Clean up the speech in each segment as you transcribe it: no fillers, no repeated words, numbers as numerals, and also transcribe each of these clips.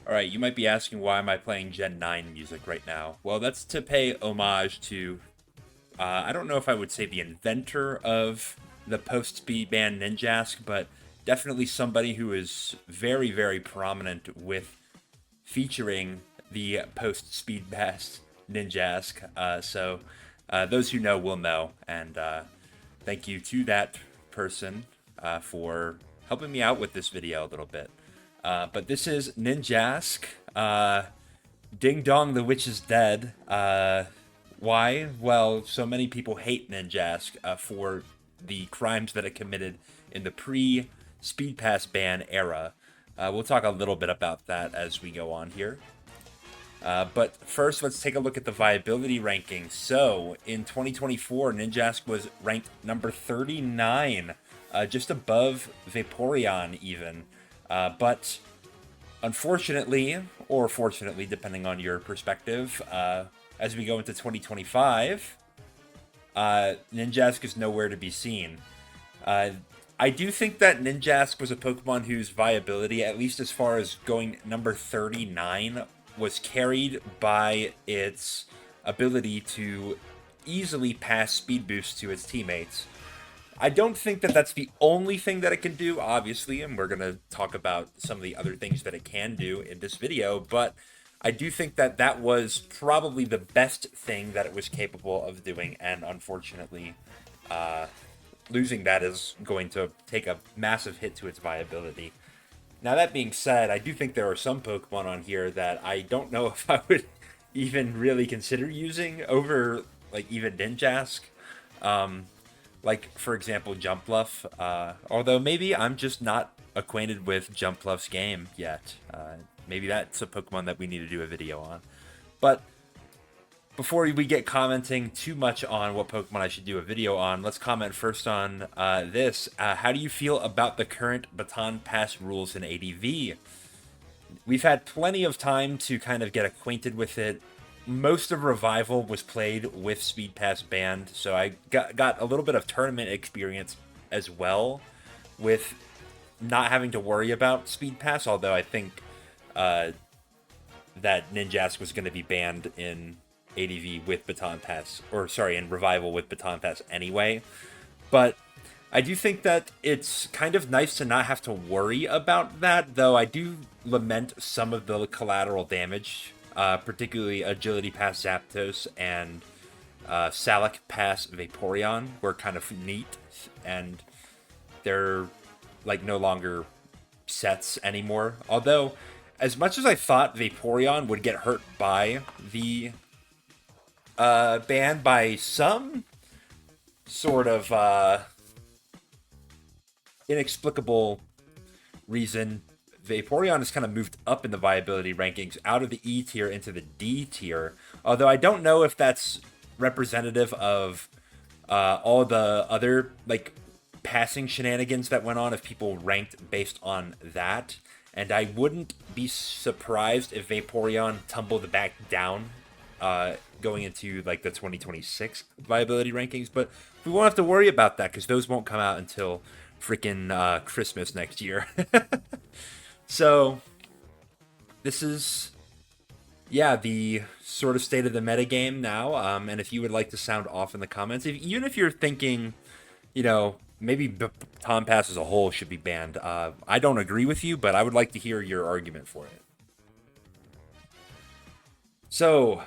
Alright, you might be asking why am I playing Gen 9 music right now? Well, that's to pay homage to, I don't know if I would say the inventor of the post-speed band Ninjask, but definitely somebody who is very, very prominent with featuring the post-speed band Ninjask. Those who know will know, and thank you to that person for helping me out with this video a little bit. But this is Ninjask. Ding Dong, the Witch is Dead. Why? Well, so many people hate Ninjask for the crimes that it committed in the pre-Speed Pass ban era. We'll talk a little bit about that as we go on here. But first, let's take a look at the viability rankings. So, in 2024, Ninjask was ranked number 39, just above Vaporeon even. But unfortunately, or fortunately, depending on your perspective, as we go into 2025, Ninjask is nowhere to be seen. I do think that Ninjask was a Pokemon whose viability, at least as far as going number 39, was carried by its ability to easily pass speed boosts to its teammates. I don't think that that's the only thing that it can do, obviously, and we're going to talk about some of the other things that it can do in this video, but I do think that that was probably the best thing that it was capable of doing, and unfortunately, losing that is going to take a massive hit to its viability. Now, that being said, I do think there are some Pokemon on here that I don't know if I would even really consider using over, like, even Ninjask. Like, for example, Jumpluff. Although maybe I'm just not acquainted with Jumpluff's game yet. Maybe that's a Pokemon that we need to do a video on. But before we get commenting too much on what Pokemon I should do a video on, let's comment first on this. How do you feel about the current Baton Pass rules in ADV? We've had plenty of time to kind of get acquainted with it. Most of Revival was played with Speed Pass banned, so I got a little bit of tournament experience as well with not having to worry about Speed Pass, although I think that Ninjask was going to be banned in ADV with Baton Pass, or sorry, in Revival with Baton Pass anyway. But I do think that it's kind of nice to not have to worry about that, though I do lament some of the collateral damage, particularly Agility Pass Zapdos and Salic Pass Vaporeon were kind of neat, and they're like no longer sets anymore. Although, as much as I thought Vaporeon would get hurt by the ban by some sort of inexplicable reason, Vaporeon has kind of moved up in the viability rankings out of the E tier into the D tier. Although I don't know if that's representative of all the other like passing shenanigans that went on, if people ranked based on that. And I wouldn't be surprised if Vaporeon tumbled back down going into like the 2026 viability rankings. But we won't have to worry about that because those won't come out until freaking Christmas next year. So this is, yeah, the sort of state of the metagame now. And if you would like to sound off in the comments, even if you're thinking, you know, maybe Baton Pass as a whole should be banned, I don't agree with you, but I would like to hear your argument for it. So,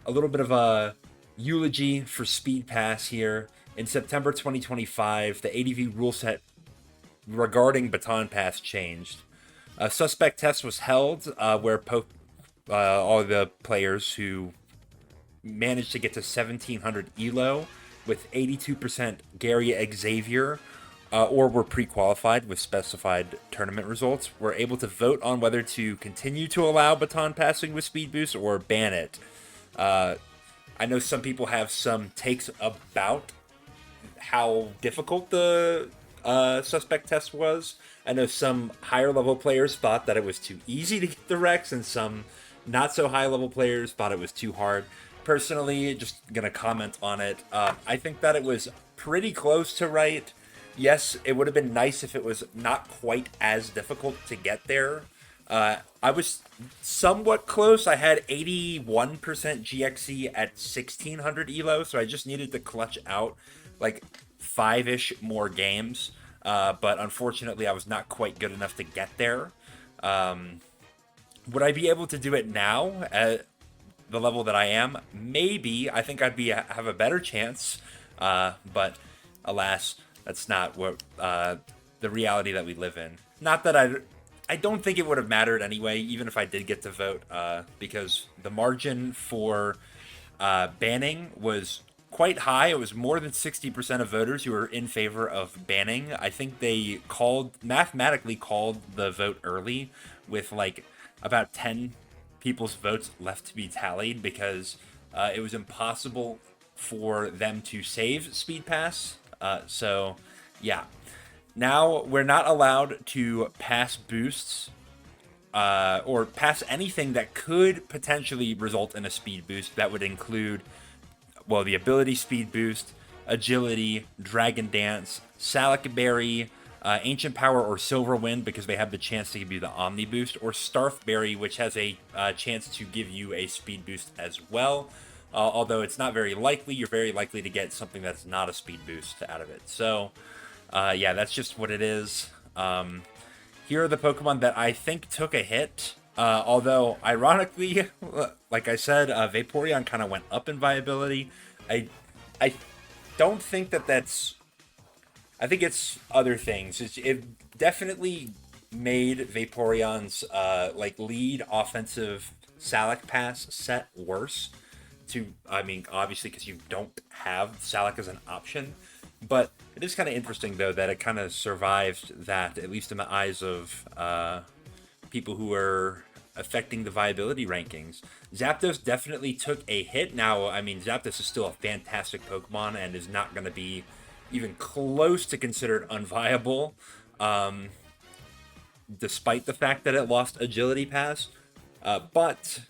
a little bit of a eulogy for Speed Pass here. In September 2025, the ADV rule set regarding Baton Pass changed. A suspect test was held where all the players who managed to get to 1700 ELO with 82% Gary Xavier or were pre-qualified with specified tournament results were able to vote on whether to continue to allow baton passing with speed boost or ban it. I know some people have some takes about how difficult the suspect test was. I know some higher level players thought that it was too easy to get the Rex, and some not so high level players thought it was too hard. Personally, just gonna comment on it. I think that it was pretty close to right. Yes, it would have been nice if it was not quite as difficult to get there. I was somewhat close. I had 81% GXE at 1600 elo, so I just needed to clutch out like 5-ish more games. But unfortunately, I was not quite good enough to get there. Would I be able to do it now at the level that I am? Maybe. I think I'd have a better chance. But alas, that's not what the reality that we live in. Not that I don't think it would have mattered anyway, even if I did get to vote, because the margin for banning was quite high. It was more than 60% of voters who were in favor of banning. I think they mathematically called the vote early with like about 10 people's votes left to be tallied because it was impossible for them to save Speed Pass. So, yeah. Now we're not allowed to pass boosts or pass anything that could potentially result in a speed boost. That would include, well, the ability speed boost, agility, dragon dance, Salic Berry, Ancient Power or Silver Wind because they have the chance to give you the Omni boost, or Starf Berry, which has a chance to give you a speed boost as well. Although it's not very likely, you're very likely to get something that's not a speed boost out of it. So, yeah, that's just what it is. Here are the Pokemon that I think took a hit. Although, ironically, like I said, Vaporeon kind of went up in viability. I don't think that's... I think it's other things. It definitely made Vaporeon's like lead offensive Salic Pass set worse. I mean, obviously, because you don't have Salic as an option. But it is kind of interesting, though, that it kind of survived that, at least in the eyes of people who are affecting the viability rankings. Zapdos definitely took a hit. Now, I mean, Zapdos is still a fantastic Pokemon and is not going to be even close to considered unviable, despite the fact that it lost Agility Pass. But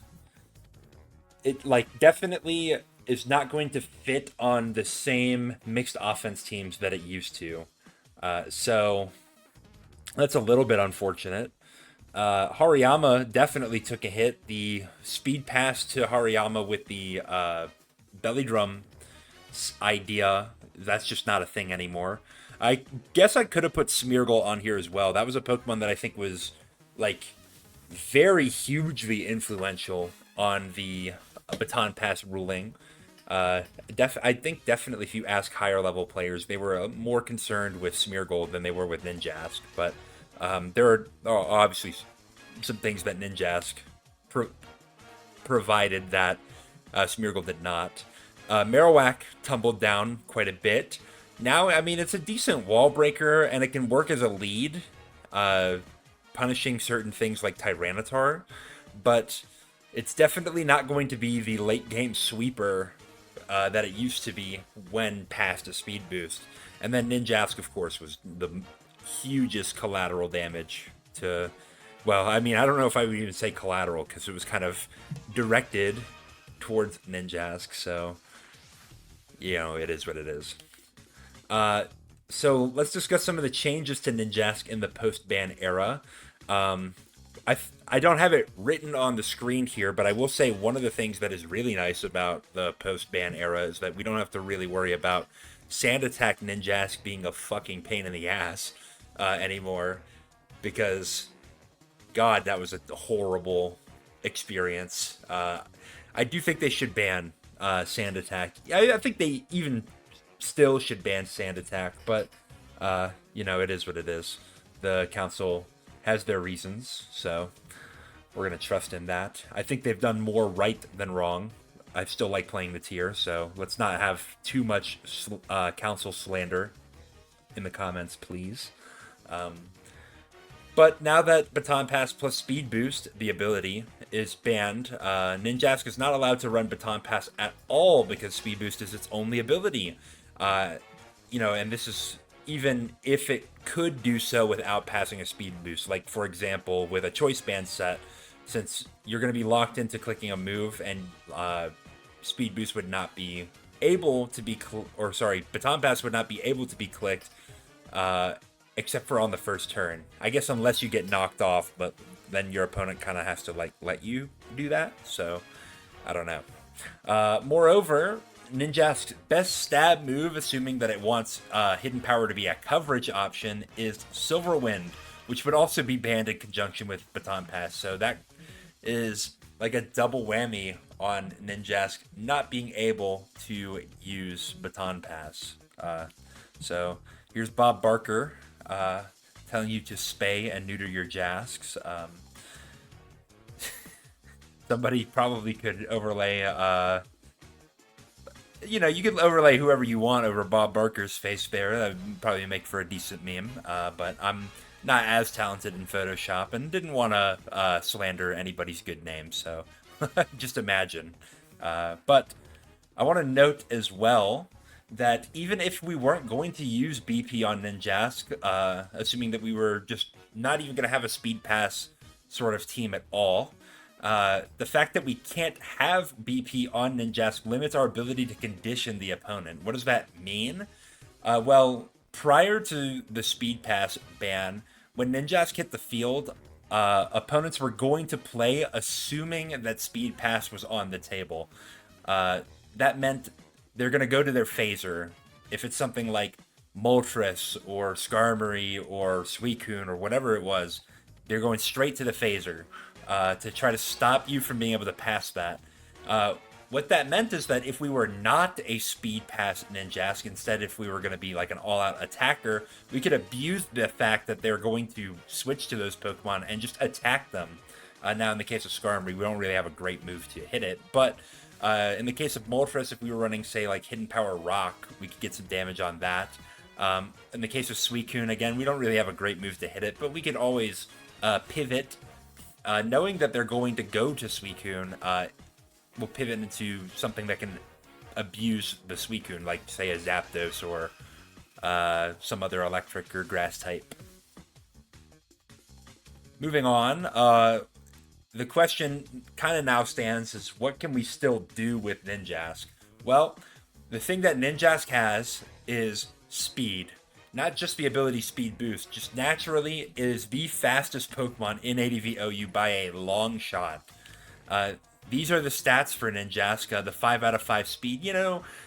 it, like, definitely is not going to fit on the same mixed offense teams that it used to. So that's a little bit unfortunate. Hariyama definitely took a hit. The speed pass to Hariyama with the belly drum idea, that's just not a thing anymore. I guess I could have put Smeargle on here as well. That was a Pokemon that I think was like very hugely influential on the Baton Pass ruling. I think definitely if you ask higher level players, they were more concerned with Smeargle than they were with Ninjask. But there are obviously some things that Ninjask provided that Smeargle did not. Marowak tumbled down quite a bit. Now, I mean, it's a decent wall breaker, and it can work as a lead, punishing certain things like Tyranitar, but it's definitely not going to be the late game sweeper that it used to be when past a speed boost. And then Ninjask, of course, was the hugest collateral damage to... Well, I mean, I don't know if I would even say collateral, because it was kind of directed towards Ninjask, so... You know, it is what it is. So let's discuss some of the changes to Ninjask in the post-ban era. I don't have it written on the screen here, but I will say one of the things that is really nice about the post-ban era is that we don't have to really worry about Sand Attack Ninjask being a fucking pain in the ass anymore. Because, God, that was a horrible experience. I do think they should ban Sand Attack. I think they even still should ban Sand Attack, but, you know, it is what it is. The council has their reasons, so we're going to trust in that. I think they've done more right than wrong. I still like playing the tier, so let's not have too much council slander in the comments, please. But now that Baton Pass plus Speed Boost, the ability, is banned, Ninjask is not allowed to run Baton Pass at all because Speed Boost is its only ability. You know, and this is even if it could do so without passing a Speed Boost. Like, for example, with a Choice Band set, since you're going to be locked into clicking a move and Speed Boost would not be able to be... Baton Pass would not be able to be clicked... except for on the first turn. I guess unless you get knocked off, but then your opponent kind of has to like let you do that. So I don't know. Moreover, Ninjask's best stab move, assuming that it wants hidden power to be a coverage option, is Silver Wind, which would also be banned in conjunction with Baton Pass. So that is like a double whammy on Ninjask not being able to use Baton Pass. So here's Bob Barker telling you to spay and neuter your Jasks. Somebody probably could overlay, you could overlay whoever you want over Bob Barker's face there. That would probably make for a decent meme. But I'm not as talented in Photoshop and didn't want to slander anybody's good name. So just imagine. But I want to note as well that even if we weren't going to use BP on Ninjask, assuming that we were just not even going to have a speed pass sort of team at all, the fact that we can't have BP on Ninjask limits our ability to condition the opponent. What does that mean? Well, prior to the speed pass ban, when Ninjask hit the field, opponents were going to play assuming that speed pass was on the table. That meant they're going to go to their phaser. If it's something like Moltres or Skarmory or Suicune or whatever it was, they're going straight to the phaser to try to stop you from being able to pass that. What that meant is that if we were not a speed pass Ninjask, instead if we were going to be like an all-out attacker, we could abuse the fact that they're going to switch to those Pokemon and just attack them. Now in the case of Skarmory, we don't really have a great move to hit it, but in the case of Moltres, if we were running, say, like Hidden Power Rock, we could get some damage on that. In the case of Suicune, again, we don't really have a great move to hit it, but we could always pivot. Knowing that they're going to go to Suicune, we'll pivot into something that can abuse the Suicune, like, say, a Zapdos or some other electric or grass type. Moving on, the question kind of now stands is, what can we still do with Ninjask? Well, the thing that Ninjask has is speed. Not just the ability speed boost, just naturally it is the fastest Pokemon in ADV OU by a long shot. These are the stats for Ninjask, the 5 out of 5 speed.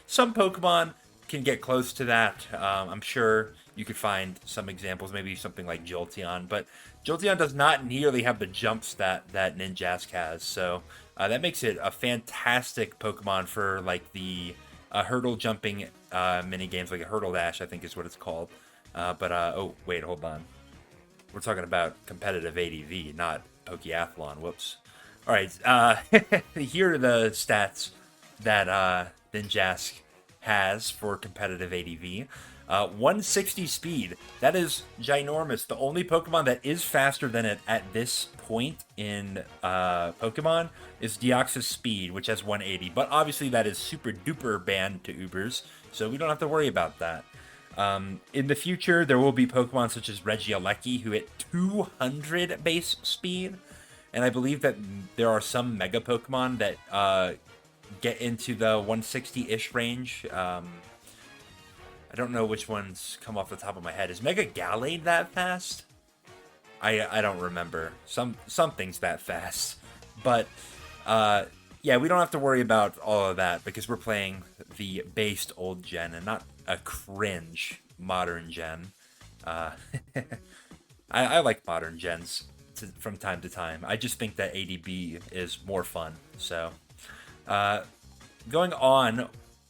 Some Pokemon can get close to that. I'm sure you could find some examples, maybe something like Jolteon, but Jolteon does not nearly have the jumps that Ninjask has, so that makes it a fantastic Pokemon for like the hurdle jumping mini games, like a Hurdle Dash, I think is what it's called. Oh wait, hold on. We're talking about competitive ADV, not Pokeathlon. Whoops. All right, here are the stats that Ninjask has for competitive ADV. 160 speed. That is ginormous. The only Pokemon that is faster than it at this point in Pokemon is Deoxys Speed, which has 180. But obviously that is super duper banned to Ubers, so we don't have to worry about that. In the future, there will be Pokemon such as Regieleki who hit 200 base speed. And I believe that there are some Mega Pokemon that get into the 160-ish range. I don't know which ones come off the top of my head. Is Mega Gallade that fast? I don't remember. Something's that fast. But, yeah, we don't have to worry about all of that because we're playing the based old gen and not a cringe modern gen. I like modern gens from time to time. I just think that ADB is more fun. So, going on,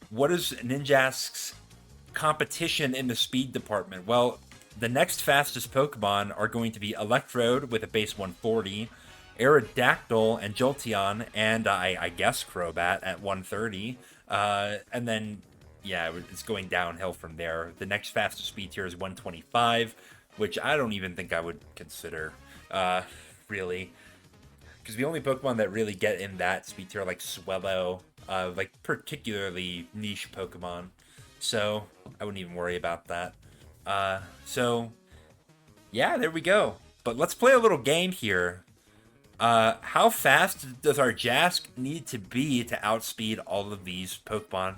what is Ninjask's competition in the speed department? Well, the next fastest Pokemon are going to be Electrode with a base 140, Aerodactyl and Jolteon, and I guess Crobat at 130. And then, yeah, it's going downhill from there. The next fastest speed tier is 125, which I don't even think I would consider, really. Because the only Pokemon that really get in that speed tier are like Swellow, like particularly niche Pokemon. So I wouldn't even worry about that. So yeah, there we go. But let's play a little game here. How fast does our Jask need to be to outspeed all of these Pokemon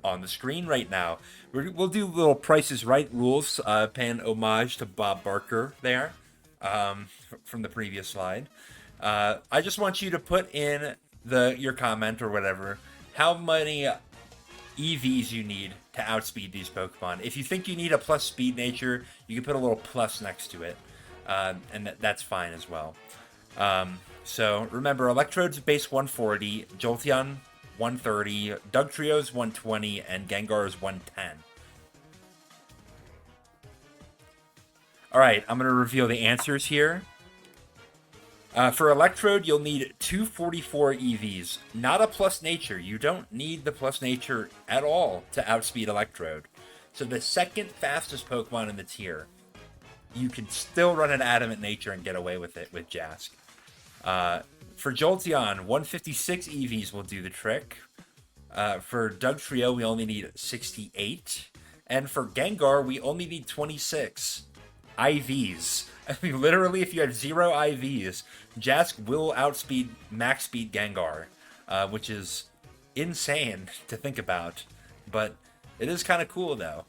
on the screen right now? We'll do little Price is Right rules, paying homage to Bob Barker there. from the previous slide. I just want you to put in your comment or whatever how many EVs you need to outspeed these Pokemon. If you think you need a plus speed nature, you can put a little plus next to it, and that's fine as well. So remember, Electrode's base 140, Jolteon 130, Dugtrio's 120, and Gengar's 110. Alright, I'm going to reveal the answers here. For Electrode, you'll need 244 EVs, not a plus nature. You don't need the plus nature at all to outspeed Electrode. So the second fastest Pokemon in the tier, you can still run an Adamant Nature and get away with it with Jask. For Jolteon, 156 EVs will do the trick. For Dugtrio, we only need 68. And for Gengar, we only need 26 IVs. I mean, literally, if you have 0 IVs, Jask will outspeed max speed Gengar, which is insane to think about. But it is kind of cool, though.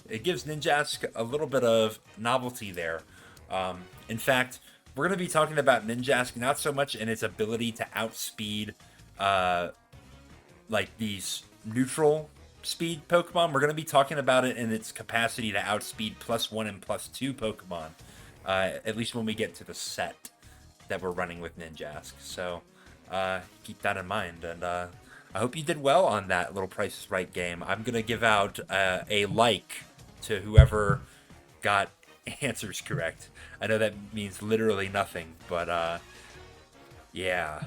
It gives Ninjask a little bit of novelty there. In fact, we're going to be talking about Ninjask not so much in its ability to outspeed like these neutral speed Pokemon. We're going to be talking about it in its capacity to outspeed +1 and +2 Pokemon. At least when we get to the set that we're running with Ninjask. So keep that in mind. And I hope you did well on that little Price is Right game. I'm going to give out a like to whoever got answers correct. I know that means literally nothing, but yeah.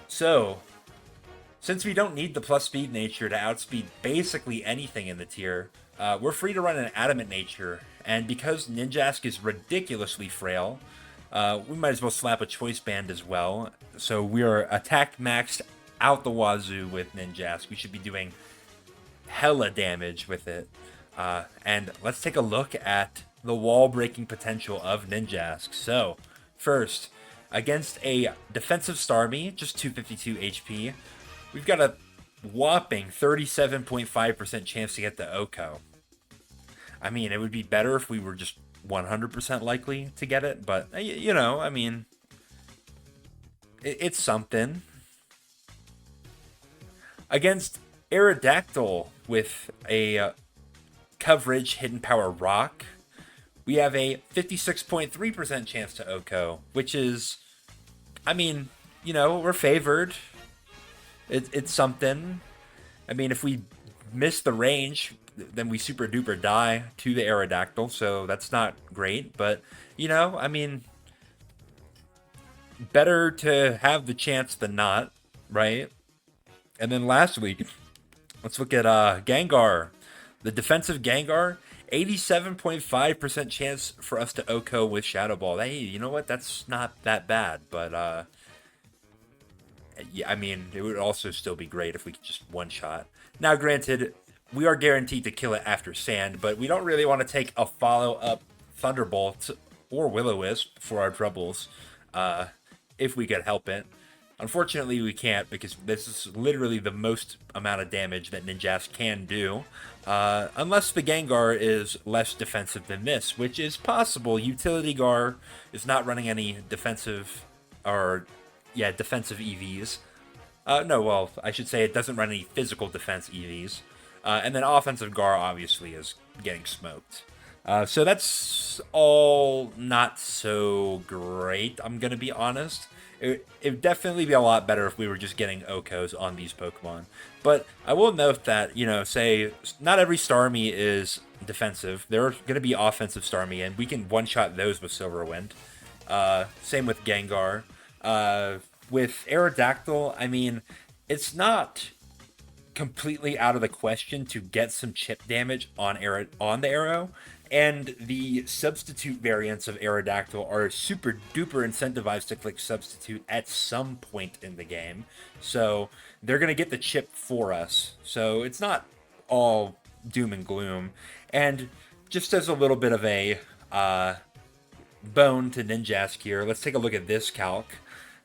So, since we don't need the plus speed nature to outspeed basically anything in the tier, we're free to run an Adamant nature, and because Ninjask is ridiculously frail, we might as well slap a Choice Band as well. So we are attack maxed out the wazoo with Ninjask. We should be doing hella damage with it. And let's take a look at the wall-breaking potential of Ninjask. So, first, against a defensive Starmie, just 252 HP, we've got a whopping 37.5% chance to get the Oko. I mean, it would be better if we were just 100% likely to get it, but, you know, I mean, it's something. Against Aerodactyl with a coverage hidden power rock, we have a 56.3% chance to Oko, which is, I mean, you know, we're favored. It's something. I mean, if we miss the range, then we super duper die to the Aerodactyl, so that's not great. But, you know, I mean, better to have the chance than not, right? And then lastly, let's look at Gengar. The defensive Gengar, 87.5% chance for us to Oko with Shadow Ball. Hey, you know what? That's not that bad, but yeah, I mean, it would also still be great if we could just one-shot. Now, granted, we are guaranteed to kill it after Sand, but we don't really want to take a follow-up Thunderbolt or Will-O-Wisp for our troubles, if we could help it. Unfortunately, we can't, because this is literally the most amount of damage that Ninjask can do. Unless the Gengar is less defensive than this, which is possible. Utility Gar is not running any defensive EVs. No, well, I should say it doesn't run any physical defense EVs. And then offensive Gar obviously is getting smoked. So that's all not so great, I'm going to be honest. It would definitely be a lot better if we were just getting Okos on these Pokemon. But I will note that, you know, say, not every Starmie is defensive. There are going to be offensive Starmie, and we can one-shot those with Silverwind. Same with Gengar. With Aerodactyl, I mean, it's not completely out of the question to get some chip damage on the arrow. And the substitute variants of Aerodactyl are super duper incentivized to click substitute at some point in the game. So they're going to get the chip for us. So it's not all doom and gloom. And just as a little bit of a bone to Ninjask here, let's take a look at this calc.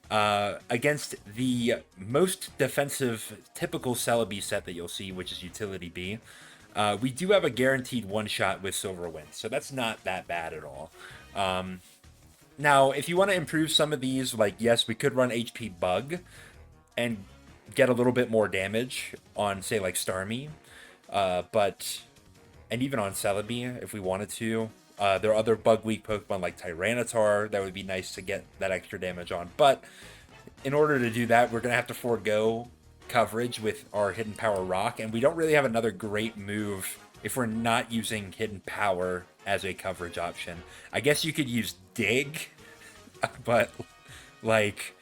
Against the most defensive typical Celebi set that you'll see, which is Utility B, we do have a guaranteed one-shot with Silverwind, so that's not that bad at all. Now, if you want to improve some of these, like, yes, we could run HP Bug and get a little bit more damage on, say, like, Starmie, and even on Celebi, if we wanted to. There are other bug-weak Pokemon like Tyranitar that would be nice to get that extra damage on, but in order to do that, we're going to have to forego coverage with our Hidden Power Rock, and we don't really have another great move if we're not using Hidden Power as a coverage option. I guess you could use Dig, but, like,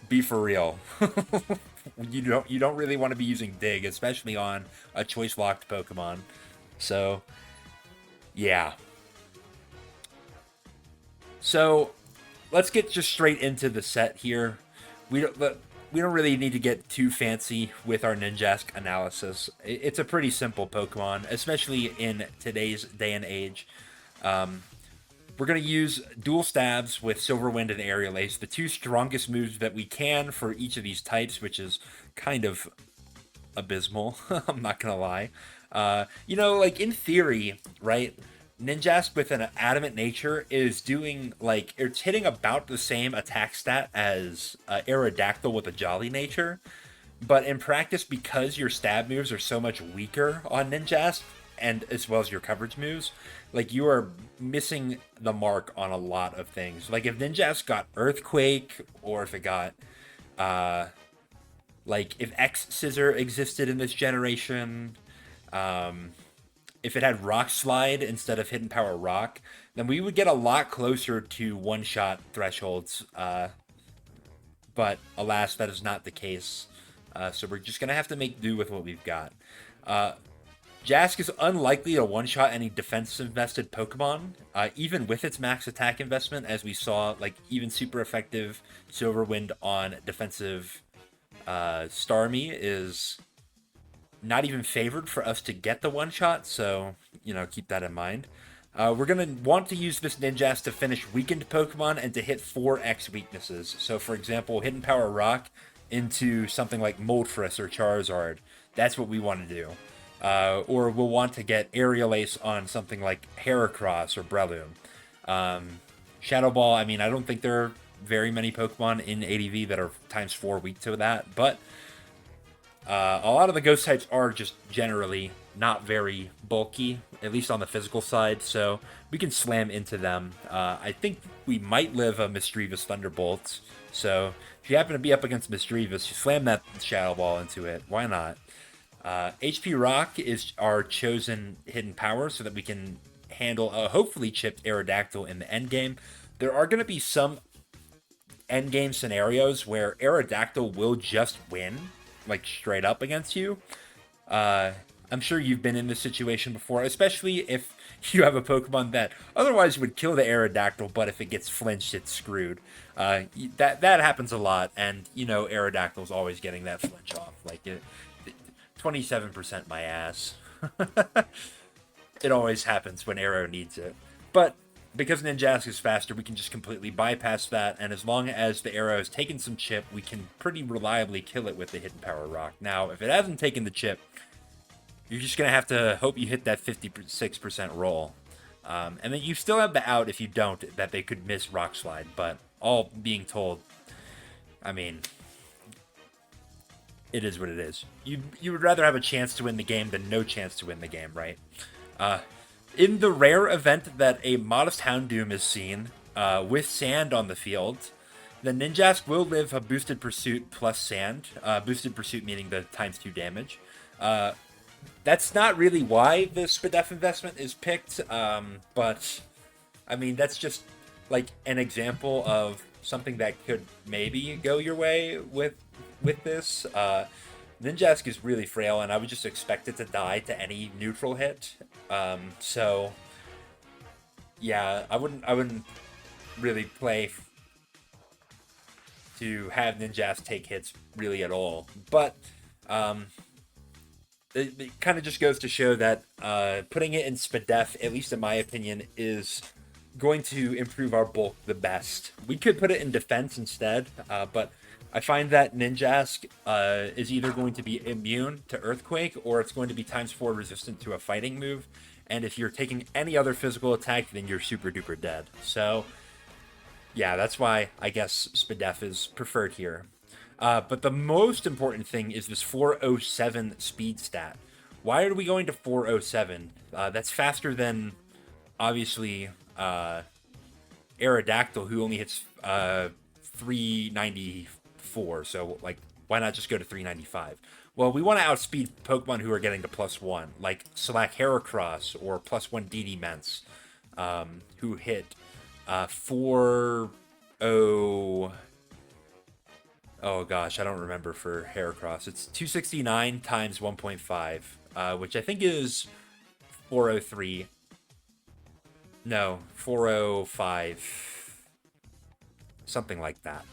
be for real. You don't really want to be using Dig, especially on a choice locked Pokemon. So, yeah. So, let's get just straight into the set here. We don't really need to get too fancy with our Ninjask analysis. It's a pretty simple Pokemon, especially in today's day and age. We're going to use dual stabs with Silverwind and Aerial Ace, the two strongest moves that we can for each of these types, which is kind of abysmal. I'm not going to lie. Like in theory, right? Ninjask with an adamant nature is doing like it's hitting about the same attack stat as Aerodactyl with a jolly nature, but in practice, because your stab moves are so much weaker on Ninjask, and as well as your coverage moves, like you are missing the mark on a lot of things. Like if Ninjask got Earthquake, or if it got like if X Scissor existed in this generation, if it had Rock Slide instead of Hidden Power Rock, then we would get a lot closer to one-shot thresholds. But alas, that is not the case. So we're just going to have to make do with what we've got. Jask is unlikely to one-shot any defense-invested Pokemon, even with its max attack investment, as we saw, like, even super effective Silverwind on defensive Starmie is not even favored for us to get the one-shot, so, keep that in mind. We're going to want to use this Ninjask to finish weakened Pokemon and to hit 4x weaknesses. So, for example, Hidden Power Rock into something like Moltres or Charizard. That's what we want to do. Or we'll want to get Aerial Ace on something like Heracross or Breloom. Shadow Ball, I mean, I don't think there are very many Pokemon in ADV that are ×4 weak to that, but a lot of the ghost types are just generally not very bulky, at least on the physical side, so we can slam into them. I think we might live a Misdreavus Thunderbolt, so if you happen to be up against Misdreavus, you slam that Shadow Ball into it. Why not? HP Rock is our chosen hidden power so that we can handle a hopefully chipped Aerodactyl in the endgame. There are going to be some endgame scenarios where Aerodactyl will just win, like straight up against you. I'm sure you've been in this situation before, especially if you have a Pokemon that otherwise would kill the Aerodactyl, but if it gets flinched, it's screwed. That happens a lot, and Aerodactyl's always getting that flinch off. Like 27% my ass. It always happens when Aero needs it. But because Ninjask is faster, we can just completely bypass that, and as long as the Aero has taken some chip, we can pretty reliably kill it with the Hidden Power Rock. Now, if it hasn't taken the chip, you're just going to have to hope you hit that 56% roll. And then you still have the out if you don't, that they could miss Rock Slide, but all being told, I mean, it is what it is. You would rather have a chance to win the game than no chance to win the game, right? In the rare event that a modest Houndoom is seen with Sand on the field, the Ninjask will live a Boosted Pursuit plus Sand. Boosted Pursuit meaning the ×2 damage. That's not really why the Spadef investment is picked, but I mean, that's just like an example of something that could maybe go your way with this. Ninjask is really frail, and I would just expect it to die to any neutral hit. So yeah, I wouldn't really play to have Ninjask take hits really at all. But it kind of just goes to show that putting it in Spadef, at least in my opinion, is going to improve our bulk the best. We could put it in defense instead, but I find that Ninjask is either going to be immune to Earthquake or it's going to be ×4 resistant to a fighting move. And if you're taking any other physical attack, then you're super duper dead. So, yeah, that's why I guess Spadef is preferred here. But the most important thing is this 407 speed stat. Why are we going to 407? That's faster than, obviously, Aerodactyl, who only hits 394. So, like, why not just go to 395? Well, we want to outspeed Pokemon who are getting to +1, like Slack Heracross or +1 DD Ments, who hit 40. Oh gosh, I don't remember for Heracross. It's 269 times 1.5, which I think is 403. No, 405. Something like that.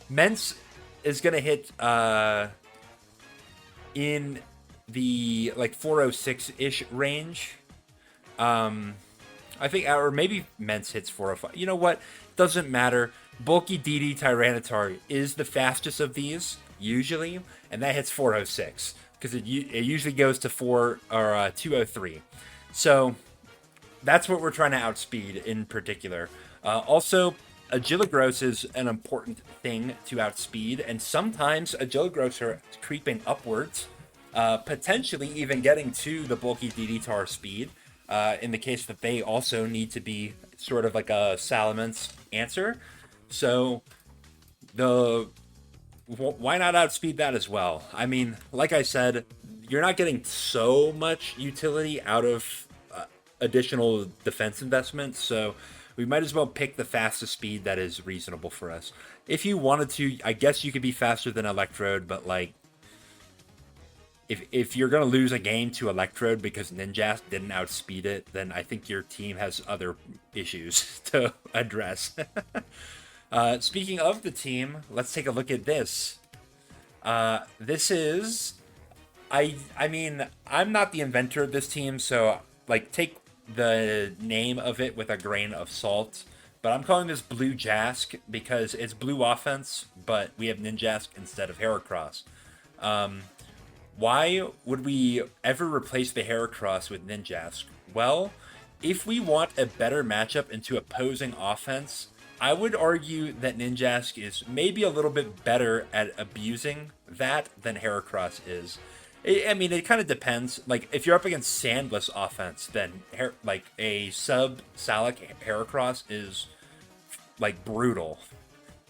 Mence is gonna hit in the like 406-ish range. I think, or maybe Mence hits 405. You know what? Doesn't matter. Bulky DD Tyranitar is the fastest of these, usually, and that hits 406, because it usually goes to 203. So, that's what we're trying to outspeed in particular. Also, Agiligros is an important thing to outspeed, and sometimes Agiligros are creeping upwards, potentially even getting to the bulky DD-Tar speed, in the case that they also need to be sort of like a Salamence answer. So, why not outspeed that as well? I mean, like I said, you're not getting so much utility out of additional defense investments, so we might as well pick the fastest speed that is reasonable for us. If you wanted to, I guess you could be faster than Electrode, but like, if you're gonna lose a game to Electrode because Ninjask didn't outspeed it, then I think your team has other issues to address. Speaking of the team, let's take a look at this. This is, I mean, I'm not the inventor of this team, so like take the name of it with a grain of salt. But I'm calling this Blue Jask because it's blue offense, but we have Ninjask instead of Heracross. Why would we ever replace the Heracross with Ninjask? Well, if we want a better matchup into opposing offense, I would argue that Ninjask is maybe a little bit better at abusing that than Heracross is. I mean, it kind of depends. Like, if you're up against Sandless offense, then like a sub-Salic Heracross is like brutal,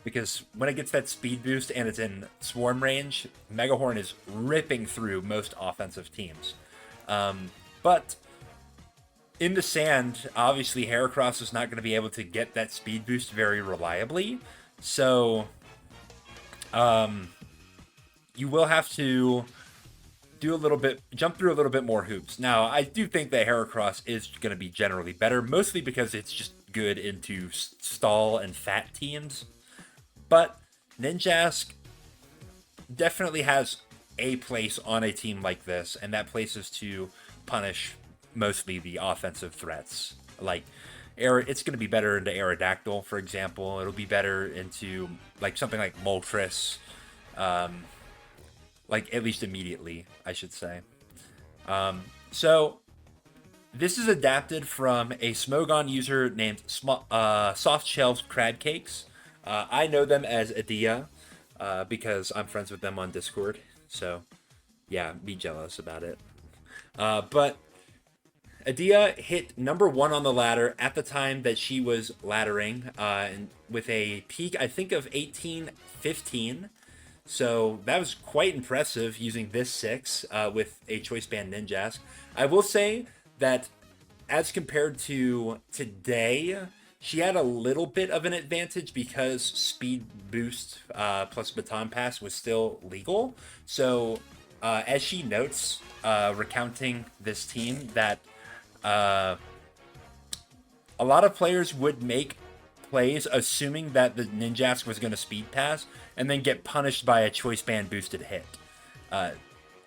because when it gets that speed boost and it's in swarm range, Megahorn is ripping through most offensive teams. But in the sand, obviously Heracross is not going to be able to get that speed boost very reliably, so you will have to jump through a little bit more hoops. Now, I do think that Heracross is going to be generally better, mostly because it's just good into stall and fat teams. But Ninjask definitely has a place on a team like this, and that place is to punish mostly the offensive threats. Like, it's going to be better into Aerodactyl, for example. It'll be better into like something like Moltres. Like, at least immediately, I should say. So, this is adapted from a Smogon user named Soft Shells Crab Cakes. I know them as Adia, because I'm friends with them on Discord. So, yeah, be jealous about it. But Adia hit number 1 on the ladder at the time that she was laddering, and with a peak, I think, of 1815. So that was quite impressive using this 6 with a Choice Band Ninjask. I will say that as compared to today, she had a little bit of an advantage because Speed Boost plus Baton Pass was still legal. So as she notes, recounting this team, that a lot of players would make plays assuming that the Ninjask was going to Speed Pass and then get punished by a Choice Band boosted hit,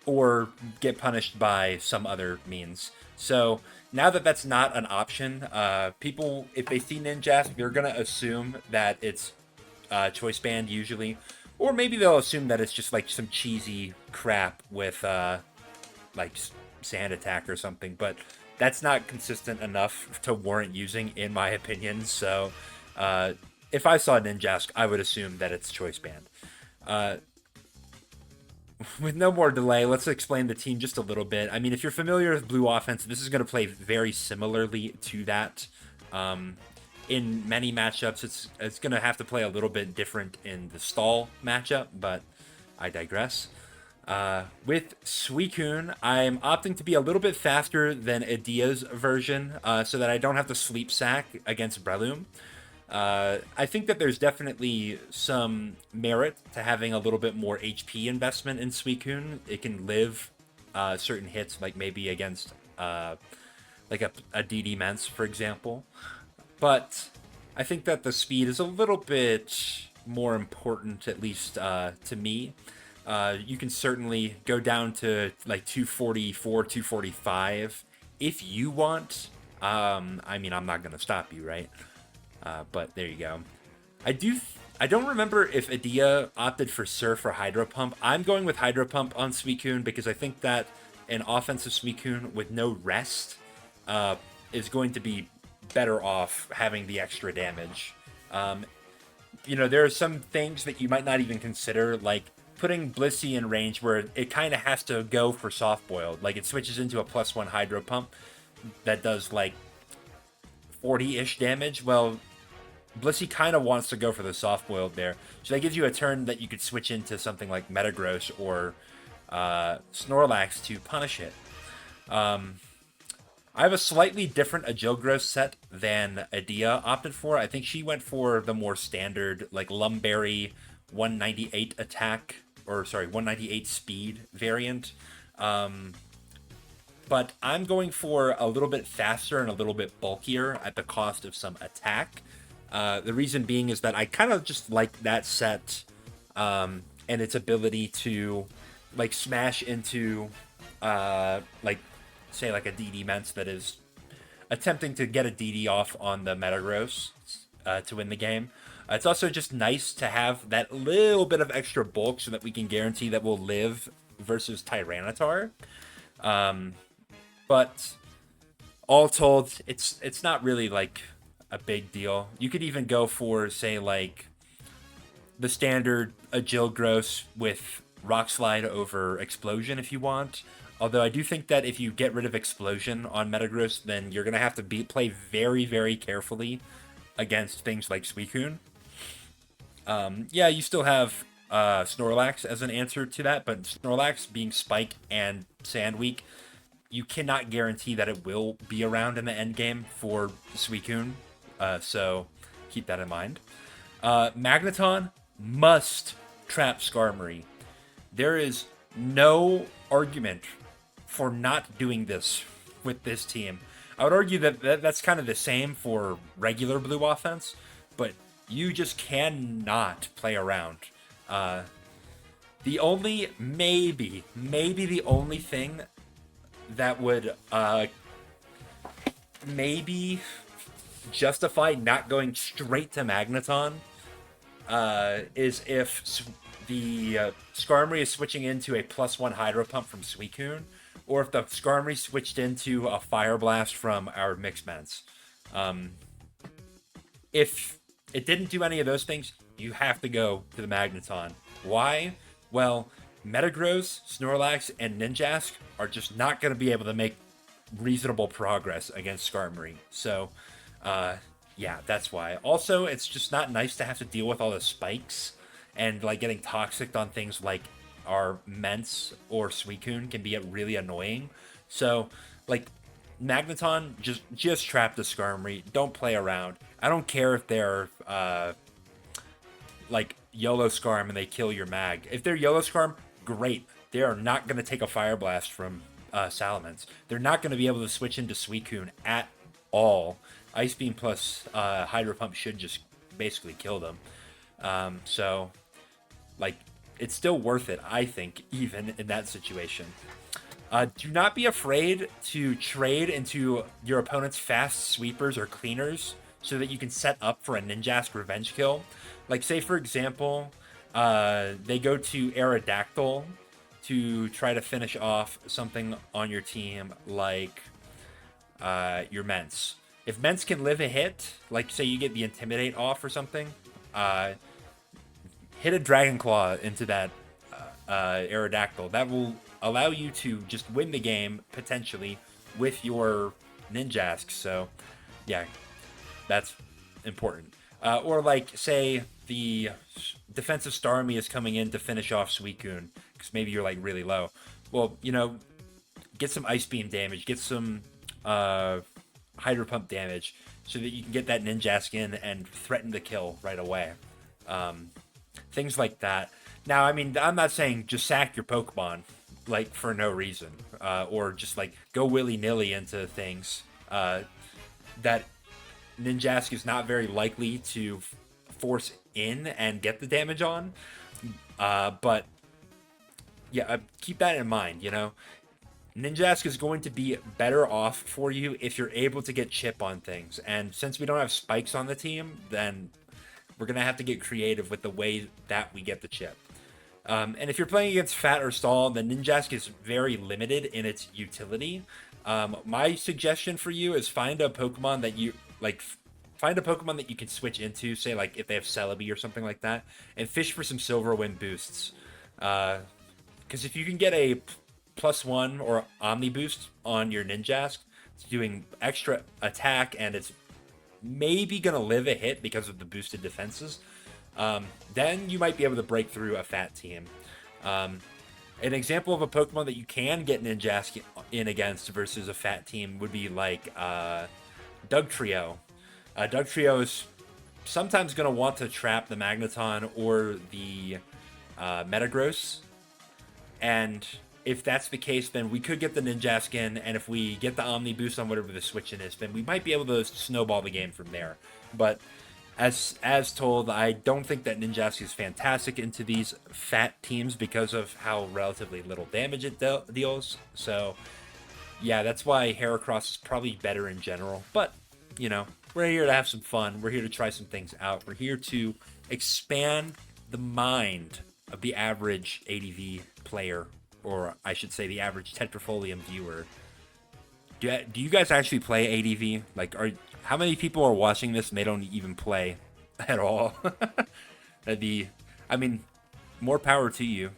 or get punished by some other means. So now that that's not an option, people, if they see Ninjask, they're going to assume that it's choice band usually, or maybe they'll assume that it's just like some cheesy crap with like sand attack or something, but that's not consistent enough to warrant using, in my opinion. So if I saw Ninjask, I would assume that it's choice band. With no more delay, let's explain the team just a little bit. I mean, if you're familiar with blue offense, this is going to play very similarly to that. In many matchups, it's going to have to play a little bit different in the stall matchup, but I digress. With Suicune, I'm opting to be a little bit faster than Edia's version, so that I don't have to sleep sack against Breloom. I think that there's definitely some merit to having a little bit more HP investment in Suicune. It can live certain hits, like maybe against like a DD Mence, for example. But I think that the speed is a little bit more important, at least to me. You can certainly go down to like 244, 245 if you want. I mean, I'm not going to stop you, right? But there you go. I don't remember if Adia opted for Surf or Hydro Pump. I'm going with Hydro Pump on Suicune because I think that an offensive Suicune with no rest is going to be better off having the extra damage. There are some things that you might not even consider, like putting Blissey in range where it kind of has to go for soft boiled. Like it switches into a +1 Hydro Pump that does like 40-ish damage. Well, Blissey kind of wants to go for the soft boiled there. So that gives you a turn that you could switch into something like Metagross or Snorlax to punish it. I have a slightly different Agilgross set than Adia opted for. I think she went for the more standard, like Lumberry 198 attack, 198 speed variant. But I'm going for a little bit faster and a little bit bulkier at the cost of some attack. The reason being is that I kind of just like that set and its ability to like smash into say like a DD Mence that is attempting to get a DD off on the Metagross to win the game. It's also just nice to have that little bit of extra bulk so that we can guarantee that we'll live versus Tyranitar. But all told, it's not really like a big deal. You could even go for, say, like the standard Agilgross with Rock Slide over Explosion if you want. Although I do think that if you get rid of Explosion on Metagross, then you're going to have to play very, very carefully against things like Suicune. Yeah, you still have Snorlax as an answer to that, but Snorlax being Spike and Sand Weak, you cannot guarantee that it will be around in the end game for Suicune. So keep that in mind. Magneton must trap Skarmory. There is no argument for not doing this with this team. I would argue that that's kind of the same for regular blue offense, but you just cannot play around. The only, maybe the only thing that would maybe justify not going straight to Magneton is if the Skarmory is switching into a +1 Hydro Pump from Suicune, or if the Skarmory switched into a Fire Blast from our Mixments. If it didn't do any of those things, you have to go to the Magneton. Why? Well, Metagross, Snorlax, and Ninjask are just not going to be able to make reasonable progress against Skarmory. So, yeah, that's why. Also, it's just not nice to have to deal with all the spikes, and like getting toxic on things like our Mence or Suicune can be really annoying. So, like, Magneton, just trap the Skarmory. Don't play around. I don't care if they're like YOLO Skarm and they kill your mag. If they're YOLO Skarm, great. They are not going to take a Fire Blast from Salamence. They're not going to be able to switch into Suicune at all. Ice Beam plus Hydro Pump should just basically kill them. So, like, it's still worth it, I think, even in that situation. Do not be afraid to trade into your opponent's fast sweepers or cleaners so that you can set up for a Ninjask revenge kill. Like, say, for example, they go to Aerodactyl to try to finish off something on your team, like your Mence. If Mence can live a hit, like, say you get the Intimidate off or something, hit a Dragon Claw into that Aerodactyl. That will allow you to just win the game, potentially, with your Ninjask. So, yeah, that's important. Or, like, say the defensive Starmie is coming in to finish off Suicune, because maybe you're, like, really low. Well, you know, get some Ice Beam damage, get some Hydro Pump damage, so that you can get that Ninjask in and threaten the kill right away. Things like that. Now, I mean, I'm not saying just sack your Pokemon, like, for no reason, or just, like, go willy-nilly into things that Ninjask is not very likely to force in and get the damage on. But, yeah, keep that in mind, you know? Ninjask is going to be better off for you if you're able to get chip on things. And since we don't have spikes on the team, then we're going to have to get creative with the way that we get the chip. And if you're playing against Fat or Stall, the Ninjask is very limited in its utility. My suggestion for you is find a Pokemon that you, like, find a Pokemon that you can switch into, say, like, if they have Celebi or something like that, and fish for some Silver Wind boosts. Because if you can get a +1 or Omni boost on your Ninjask, it's doing extra attack, and it's maybe going to live a hit because of the boosted defenses, then you might be able to break through a Fat team. An example of a Pokemon that you can get Ninjask in against versus a Fat team would be like Dugtrio. Dugtrio is sometimes going to want to trap the Magneton or the Metagross, and if that's the case, then we could get the Ninjask in, and if we get the Omni boost on whatever the switch in is, then we might be able to snowball the game from there. But as told, I don't think that Ninjask is fantastic into these Fat teams because of how relatively little damage it deals. So, yeah, that's why Heracross is probably better in general. But, you know, we're here to have some fun. We're here to try some things out. We're here to expand the mind of the average ADV player, or I should say the average Tetrafolium viewer. Do you guys actually play ADV? Like, how many people are watching this and they don't even play at all? That'd be, I mean, more power to you.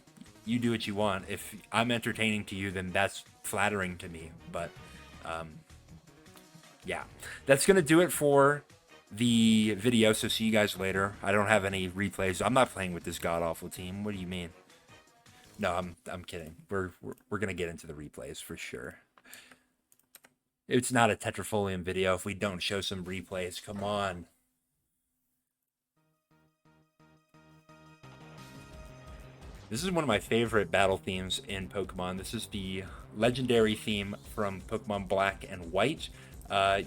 You do what you want. If I'm entertaining to you, then that's flattering to me. But, yeah. That's going to do it for the video, so see you guys later. I don't have any replays. I'm not playing with this god-awful team. What do you mean? No, I'm kidding. We're gonna get into the replays for sure. It's not a Tetrafolium video if we don't show some replays. Come on. This is one of my favorite battle themes in Pokemon. This is the legendary theme from Pokemon Black and White.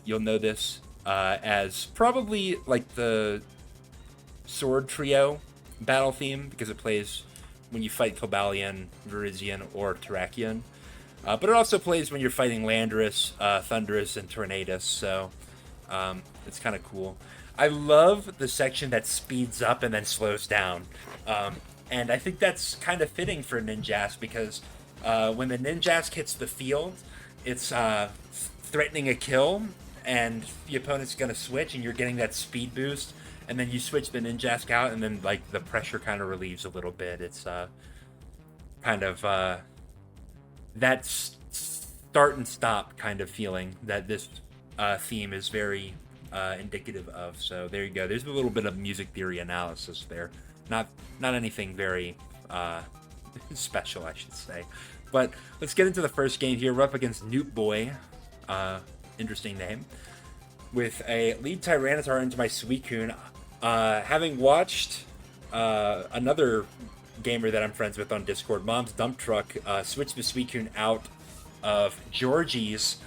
You'll know this as probably like the Sword Trio battle theme because it plays when you fight Cobalion, Virizion, or Terrakion. But it also plays when you're fighting Landorus, Thundurus, and Tornadus, so it's kind of cool. I love the section that speeds up and then slows down. And I think that's kind of fitting for Ninjask because when the Ninjask hits the field, it's threatening a kill, and the opponent's going to switch, and you're getting that speed boost. And then you switch the Ninjask out, and then, like, the pressure kind of relieves a little bit. It's kind of that start and stop kind of feeling that this theme is very indicative of. So there you go. There's a little bit of music theory analysis there. Not anything very special, I should say. But let's get into the first game here. We're up against Newt Boy. Interesting name. With a lead Tyranitar into my Suicune. Having watched another gamer that I'm friends with on Discord, Mom's Dump Truck, switch the Suicune out of Georgie's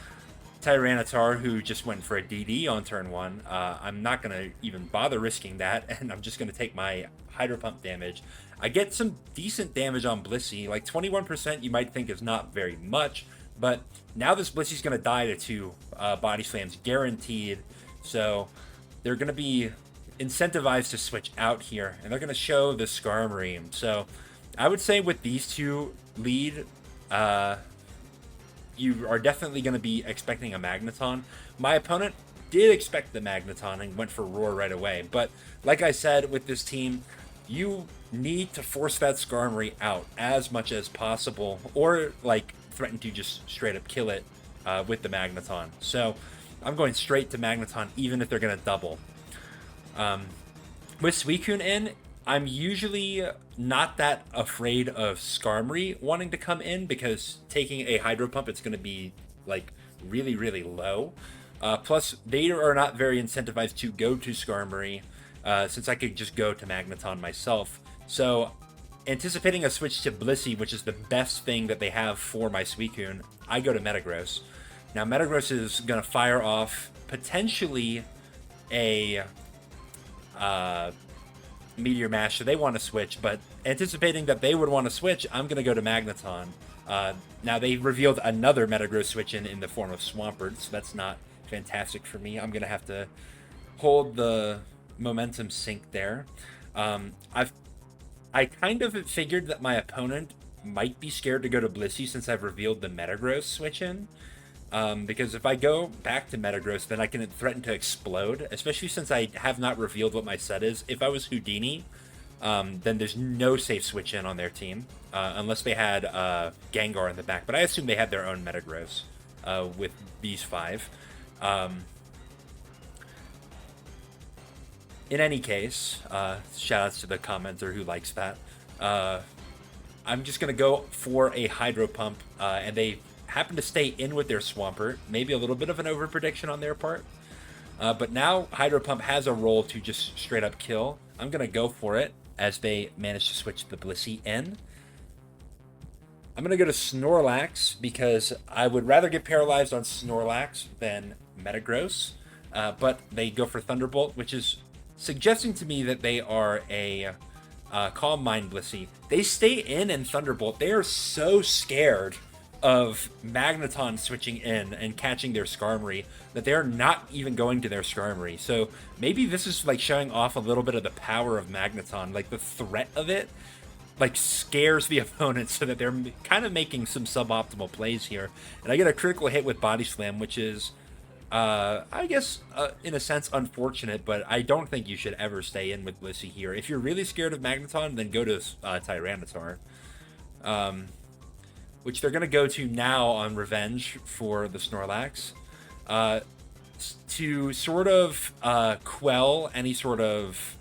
Tyranitar, who just went for a DD on turn 1. I'm not going to even bother risking that, and I'm just going to take my Hydro Pump damage. I get some decent damage on Blissey. Like 21% you might think is not very much, but now this Blissey's going to die to 2 Body Slams guaranteed. So they're going to be incentivized to switch out here, and they're going to show the Skarmory. So I would say with these two lead, you are definitely going to be expecting a Magneton. My opponent did expect the Magneton and went for Roar right away. But like I said, with this team, you need to force that Skarmory out as much as possible, or like threaten to just straight up kill it with the Magneton. So I'm going straight to Magneton, even if they're going to double. With Suicune in, I'm usually not that afraid of Skarmory wanting to come in, because taking a Hydro Pump, it's going to be like really, really low. Plus, they are not very incentivized to go to Skarmory, since I could just go to Magneton myself. So, anticipating a switch to Blissey, which is the best thing that they have for my Suicune, I go to Metagross. Now, Metagross is going to fire off potentially a Meteor Mash, so they want to switch, but anticipating that they would want to switch, I'm going to go to Magneton. Now, they revealed another Metagross switch in the form of Swampert, so that's not fantastic for me. I'm going to have to hold the momentum sync there. I kind of figured that my opponent might be scared to go to Blissey since I've revealed the Metagross switch in. Because if I go back to Metagross, then I can threaten to explode, especially since I have not revealed what my set is. If I was Houdini, then there's no safe switch in on their team, unless they had Gengar in the back. But I assume they had their own Metagross with these 5. In any case, shoutouts to the commenter who likes that. I'm just going to go for a Hydro Pump, and they happen to stay in with their Swampert. Maybe a little bit of an over-prediction on their part. But now Hydro Pump has a role to just straight up kill. I'm going to go for it as they manage to switch the Blissey in. I'm going to go to Snorlax because I would rather get paralyzed on Snorlax than Metagross. But they go for Thunderbolt, which is suggesting to me that they are a Calm Mind Blissey. They stay in and Thunderbolt. They are so scared of Magneton switching in and catching their Skarmory that they're not even going to their Skarmory. So maybe this is like showing off a little bit of the power of Magneton, like the threat of it like scares the opponent so that they're kind of making some suboptimal plays here. And I get a critical hit with Body Slam, which is I guess in a sense unfortunate, but I don't think you should ever stay in with Blissey here. If you're really scared of Magneton, then go to Tyranitar. Which they're going to go to now on revenge for the Snorlax, to sort of quell any sort of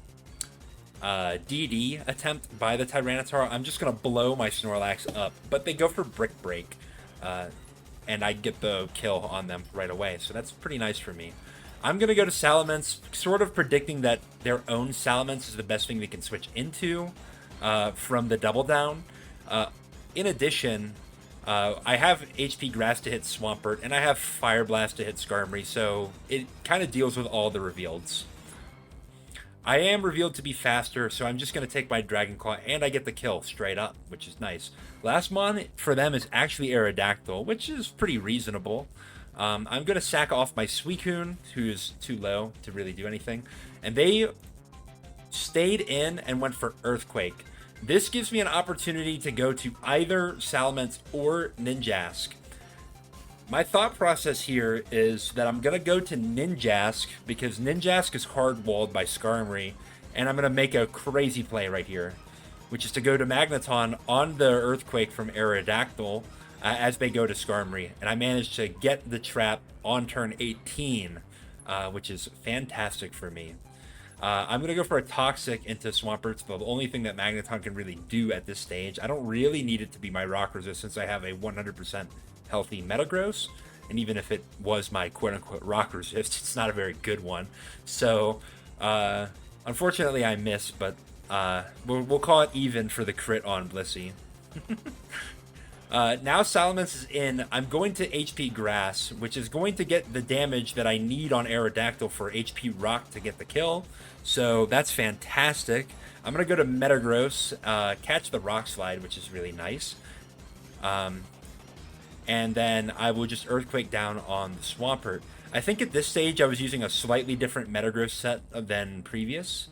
DD attempt by the Tyranitar. I'm just going to blow my Snorlax up, but they go for Brick Break, and I get the kill on them right away, so that's pretty nice for me. I'm going to go to Salamence, sort of predicting that their own Salamence is the best thing they can switch into from the Double Down. In addition, I have HP Grass to hit Swampert, and I have Fire Blast to hit Skarmory, so it kind of deals with all the revealeds. I am revealed to be faster, so I'm just going to take my Dragon Claw, and I get the kill straight up, which is nice. Last mon for them is actually Aerodactyl, which is pretty reasonable. I'm going to sack off my Suicune, who is too low to really do anything, and they stayed in and went for Earthquake. This gives me an opportunity to go to either Salamence or Ninjask. My thought process here is that I'm going to go to Ninjask because Ninjask is hard-walled by Skarmory, and I'm going to make a crazy play right here, which is to go to Magneton on the Earthquake from Aerodactyl as they go to Skarmory. And I managed to get the trap on turn 18, which is fantastic for me. I'm going to go for a Toxic into Swampert. It's the only thing that Magneton can really do at this stage. I don't really need it to be my Rock Resist since I have a 100% healthy Metagross. And even if it was my quote-unquote Rock Resist, it's not a very good one. So, unfortunately, I miss, but we'll call it even for the crit on Blissey. Now Salamence is in. I'm going to HP Grass, which is going to get the damage that I need on Aerodactyl for HP Rock to get the kill. So that's fantastic. I'm going to go to Metagross, catch the Rock Slide, which is really nice. and then I will just Earthquake down on the Swampert. I think at this stage I was using a slightly different Metagross set than previous.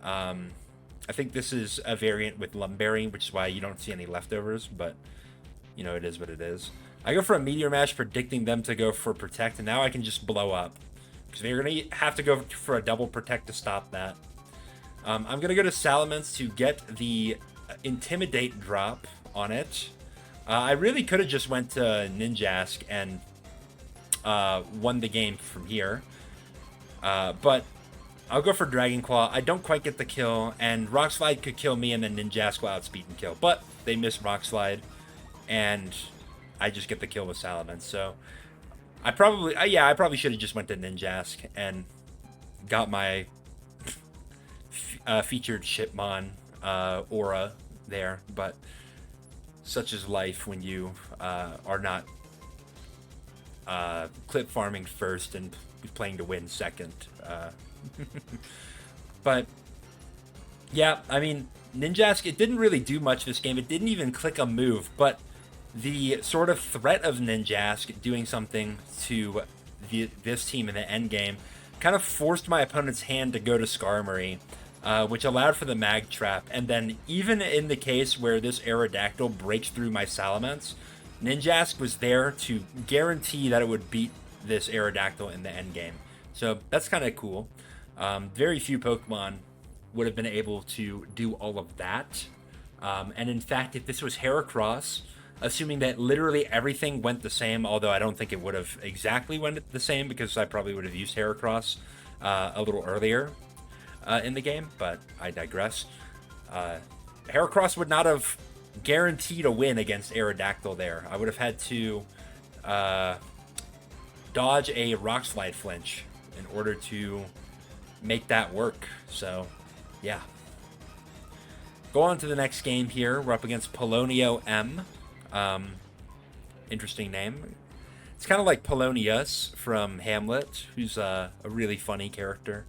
I think this is a variant with Lumberry, which is why you don't see any leftovers, but, you know, it is what it is. I go for a Meteor Mash, predicting them to go for Protect, and now I can just blow up. Because they're going to have to go for a double Protect to stop that. I'm going to go to Salamence to get the Intimidate drop on it. I really could have just went to Ninjask and won the game from here. But I'll go for Dragon Claw. I don't quite get the kill, and Rock Slide could kill me, and then Ninjask will outspeed and kill. But they miss Rock Slide, and I just get the kill with Salamence. So I probably should have just went to Ninjask and got my featured Shipmon aura there. But such is life when you are not clip farming first and playing to win second. But yeah, I mean, Ninjask, it didn't really do much this game. It didn't even click a move, but the sort of threat of Ninjask doing something to this team in the end game kind of forced my opponent's hand to go to Skarmory, which allowed for the Mag Trap. And then even in the case where this Aerodactyl breaks through my Salamence, Ninjask was there to guarantee that it would beat this Aerodactyl in the end game. So that's kind of cool. Very few Pokemon would have been able to do all of that. And in fact, if this was Heracross, assuming that literally everything went the same, although I don't think it would have exactly went the same because I probably would have used Heracross a little earlier in the game, but I digress. Heracross would not have guaranteed a win against Aerodactyl there. I would have had to dodge a Rock Slide flinch in order to make that work. So, yeah. Go on to the next game here. We're up against Polonio M. Interesting name. It's kind of like Polonius from Hamlet, who's a really funny character.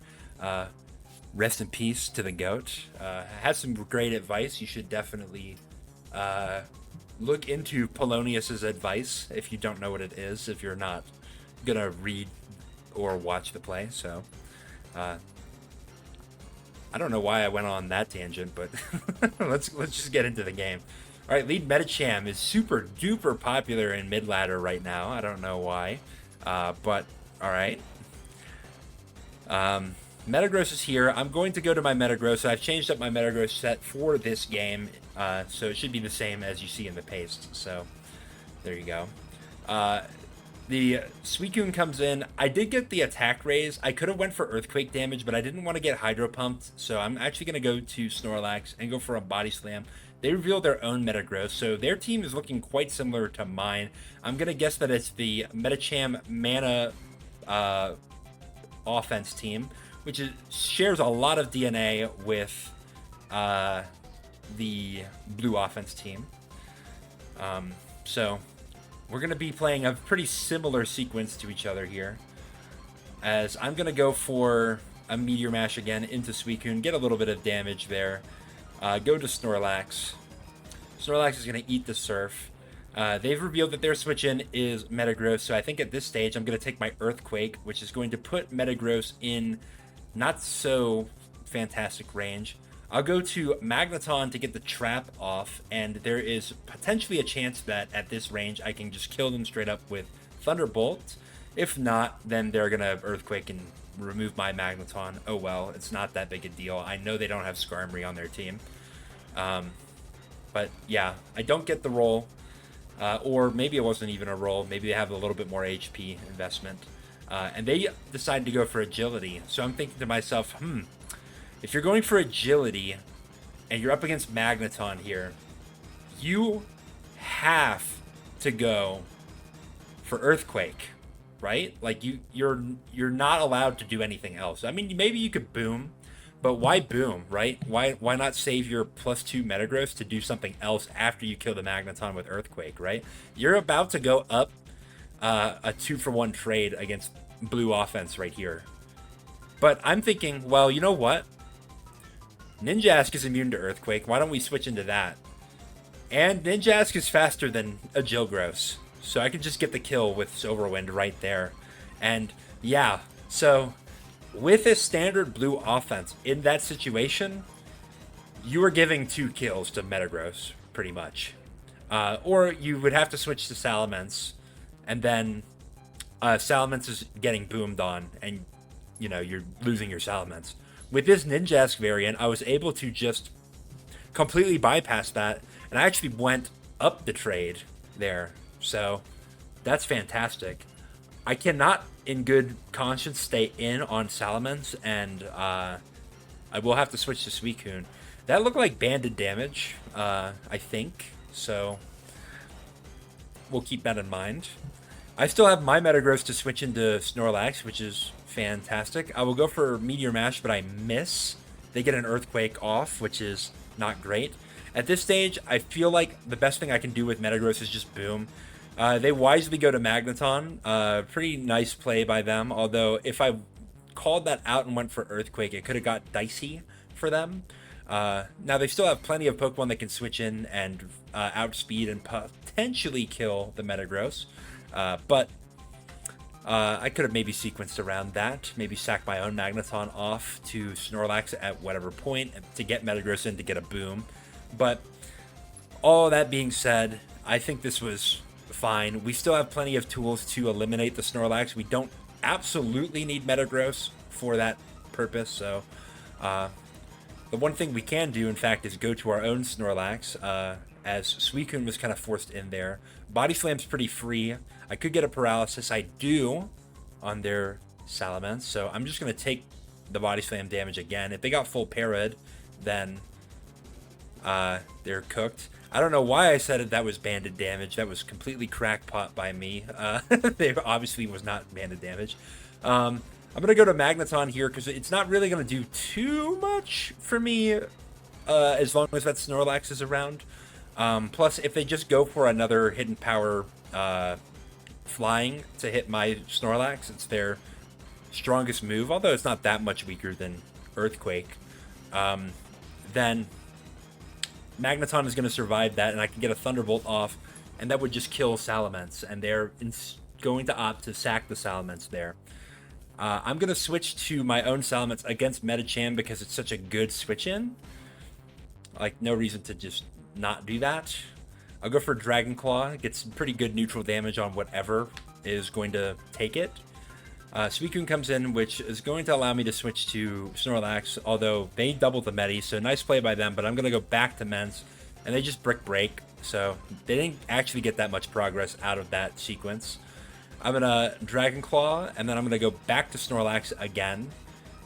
Rest in peace to the goat. Has some great advice. You should definitely look into Polonius's advice if you don't know what it is, if you're not gonna read or watch the play. So I don't know why I went on that tangent, but let's just get into the game. All right, lead Medicham is super duper popular in mid ladder right now. I don't know why, but all right. Metagross is here. I'm going to go to my Metagross. I've changed up my Metagross set for this game, so it should be the same as you see in the paste. So there you go. The Suicune comes in. I did get the attack raise. I could have went for Earthquake damage, but I didn't want to get Hydro Pumped, so I'm actually going to go to Snorlax and go for a Body Slam. They revealed their own Metagross, so their team is looking quite similar to mine. I'm going to guess that it's the Medicham Mana offense team, which shares a lot of DNA with the blue offense team. So we're going to be playing a pretty similar sequence to each other here, as I'm going to go for a Meteor Mash again into Suicune, get a little bit of damage there, go to Snorlax. Snorlax is going to eat the Surf. They've revealed that their switch in is Metagross, so I think at this stage I'm going to take my Earthquake, which is going to put Metagross in not so fantastic range. I'll go to Magneton to get the trap off, and there is potentially a chance that at this range I can just kill them straight up with Thunderbolt. If not, then they're going to Earthquake and remove my Magneton. Oh well, it's not that big a deal. I know they don't have Skarmory on their team. But yeah, I don't get the roll. Or maybe it wasn't even a roll. Maybe they have a little bit more HP investment. And they decided to go for Agility. So I'm thinking to myself, if you're going for Agility and you're up against Magneton here, you have to go for Earthquake, right? Like you're not allowed to do anything else. I mean, maybe you could Boom, but why Boom, right? Why not save your +2 Metagross to do something else after you kill the Magneton with Earthquake, right? You're about to go up a 2-for-1 trade against blue offense right here. But I'm thinking, well, you know what? Ninjask is immune to Earthquake. Why don't we switch into that? And Ninjask is faster than Agilgross. so I could just get the kill with Silverwind right there. And yeah, so with a standard blue offense in that situation, you are giving 2 kills to Metagross, pretty much. Or you would have to switch to Salamence, and then Salamence is getting boomed on, and you're losing your Salamence. With this Ninjask variant, I was able to just completely bypass that, and I actually went up the trade there. So that's fantastic. I cannot, in good conscience, stay in on Salamence, and I will have to switch to Suicune. That looked like banded damage, I think, so we'll keep that in mind. I still have my Metagross to switch into Snorlax, which is fantastic. I will go for Meteor Mash, but I miss. They get an Earthquake off, which is not great. At this stage, I feel like the best thing I can do with Metagross is just Boom. They wisely go to Magneton. Pretty nice play by them, although if I called that out and went for Earthquake, it could have got dicey for them. Now, they still have plenty of Pokemon that can switch in and outspeed and potentially kill the Metagross. But I could have maybe sequenced around that. Maybe sack my own Magneton off to Snorlax at whatever point to get Metagross in to get a Boom. But all that being said, I think this was fine. We still have plenty of tools to eliminate the Snorlax. We don't absolutely need Metagross for that purpose. So the one thing we can do, in fact, is go to our own Snorlax, as Suicune was kind of forced in there. Body Slam's pretty free. I could get a Paralysis. I do on their Salamence, so I'm just going to take the Body Slam damage again. If they got full Parad, then they're cooked. I don't know why I said that was banded damage. That was completely crackpot by me. They obviously was not banded damage. I'm going to go to Magneton here because it's not really going to do too much for me as long as that Snorlax is around. Plus, if they just go for another Hidden Power Flying to hit my Snorlax, it's their strongest move, although it's not that much weaker than Earthquake. Then Magneton is going to survive that, and I can get a Thunderbolt off, and that would just kill Salamence, and they're going to opt to sack the Salamence there. I'm going to switch to my own Salamence against Medicham because it's such a good switch-in. Like, no reason to just not do that. I'll go for Dragon Claw. It gets pretty good neutral damage on whatever is going to take it. Suicune comes in, which is going to allow me to switch to Snorlax, although they doubled the Medi, so nice play by them, but I'm going to go back to Mence, and they just Brick Break, so they didn't actually get that much progress out of that sequence. I'm going to Dragon Claw, and then I'm going to go back to Snorlax again.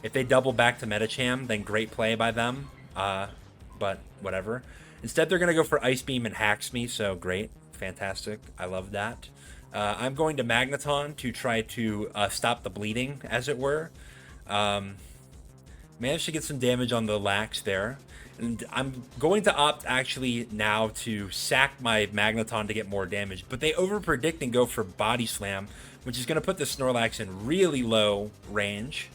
If they double back to Medicham, then great play by them, but whatever. Instead, they're going to go for Ice Beam and Hacks me, so great, fantastic, I love that. I'm going to Magneton to try to stop the bleeding, as it were. Managed to get some damage on the Lax there. And I'm going to opt actually now to sack my Magneton to get more damage. But they overpredict and go for Body Slam, which is going to put the Snorlax in really low range.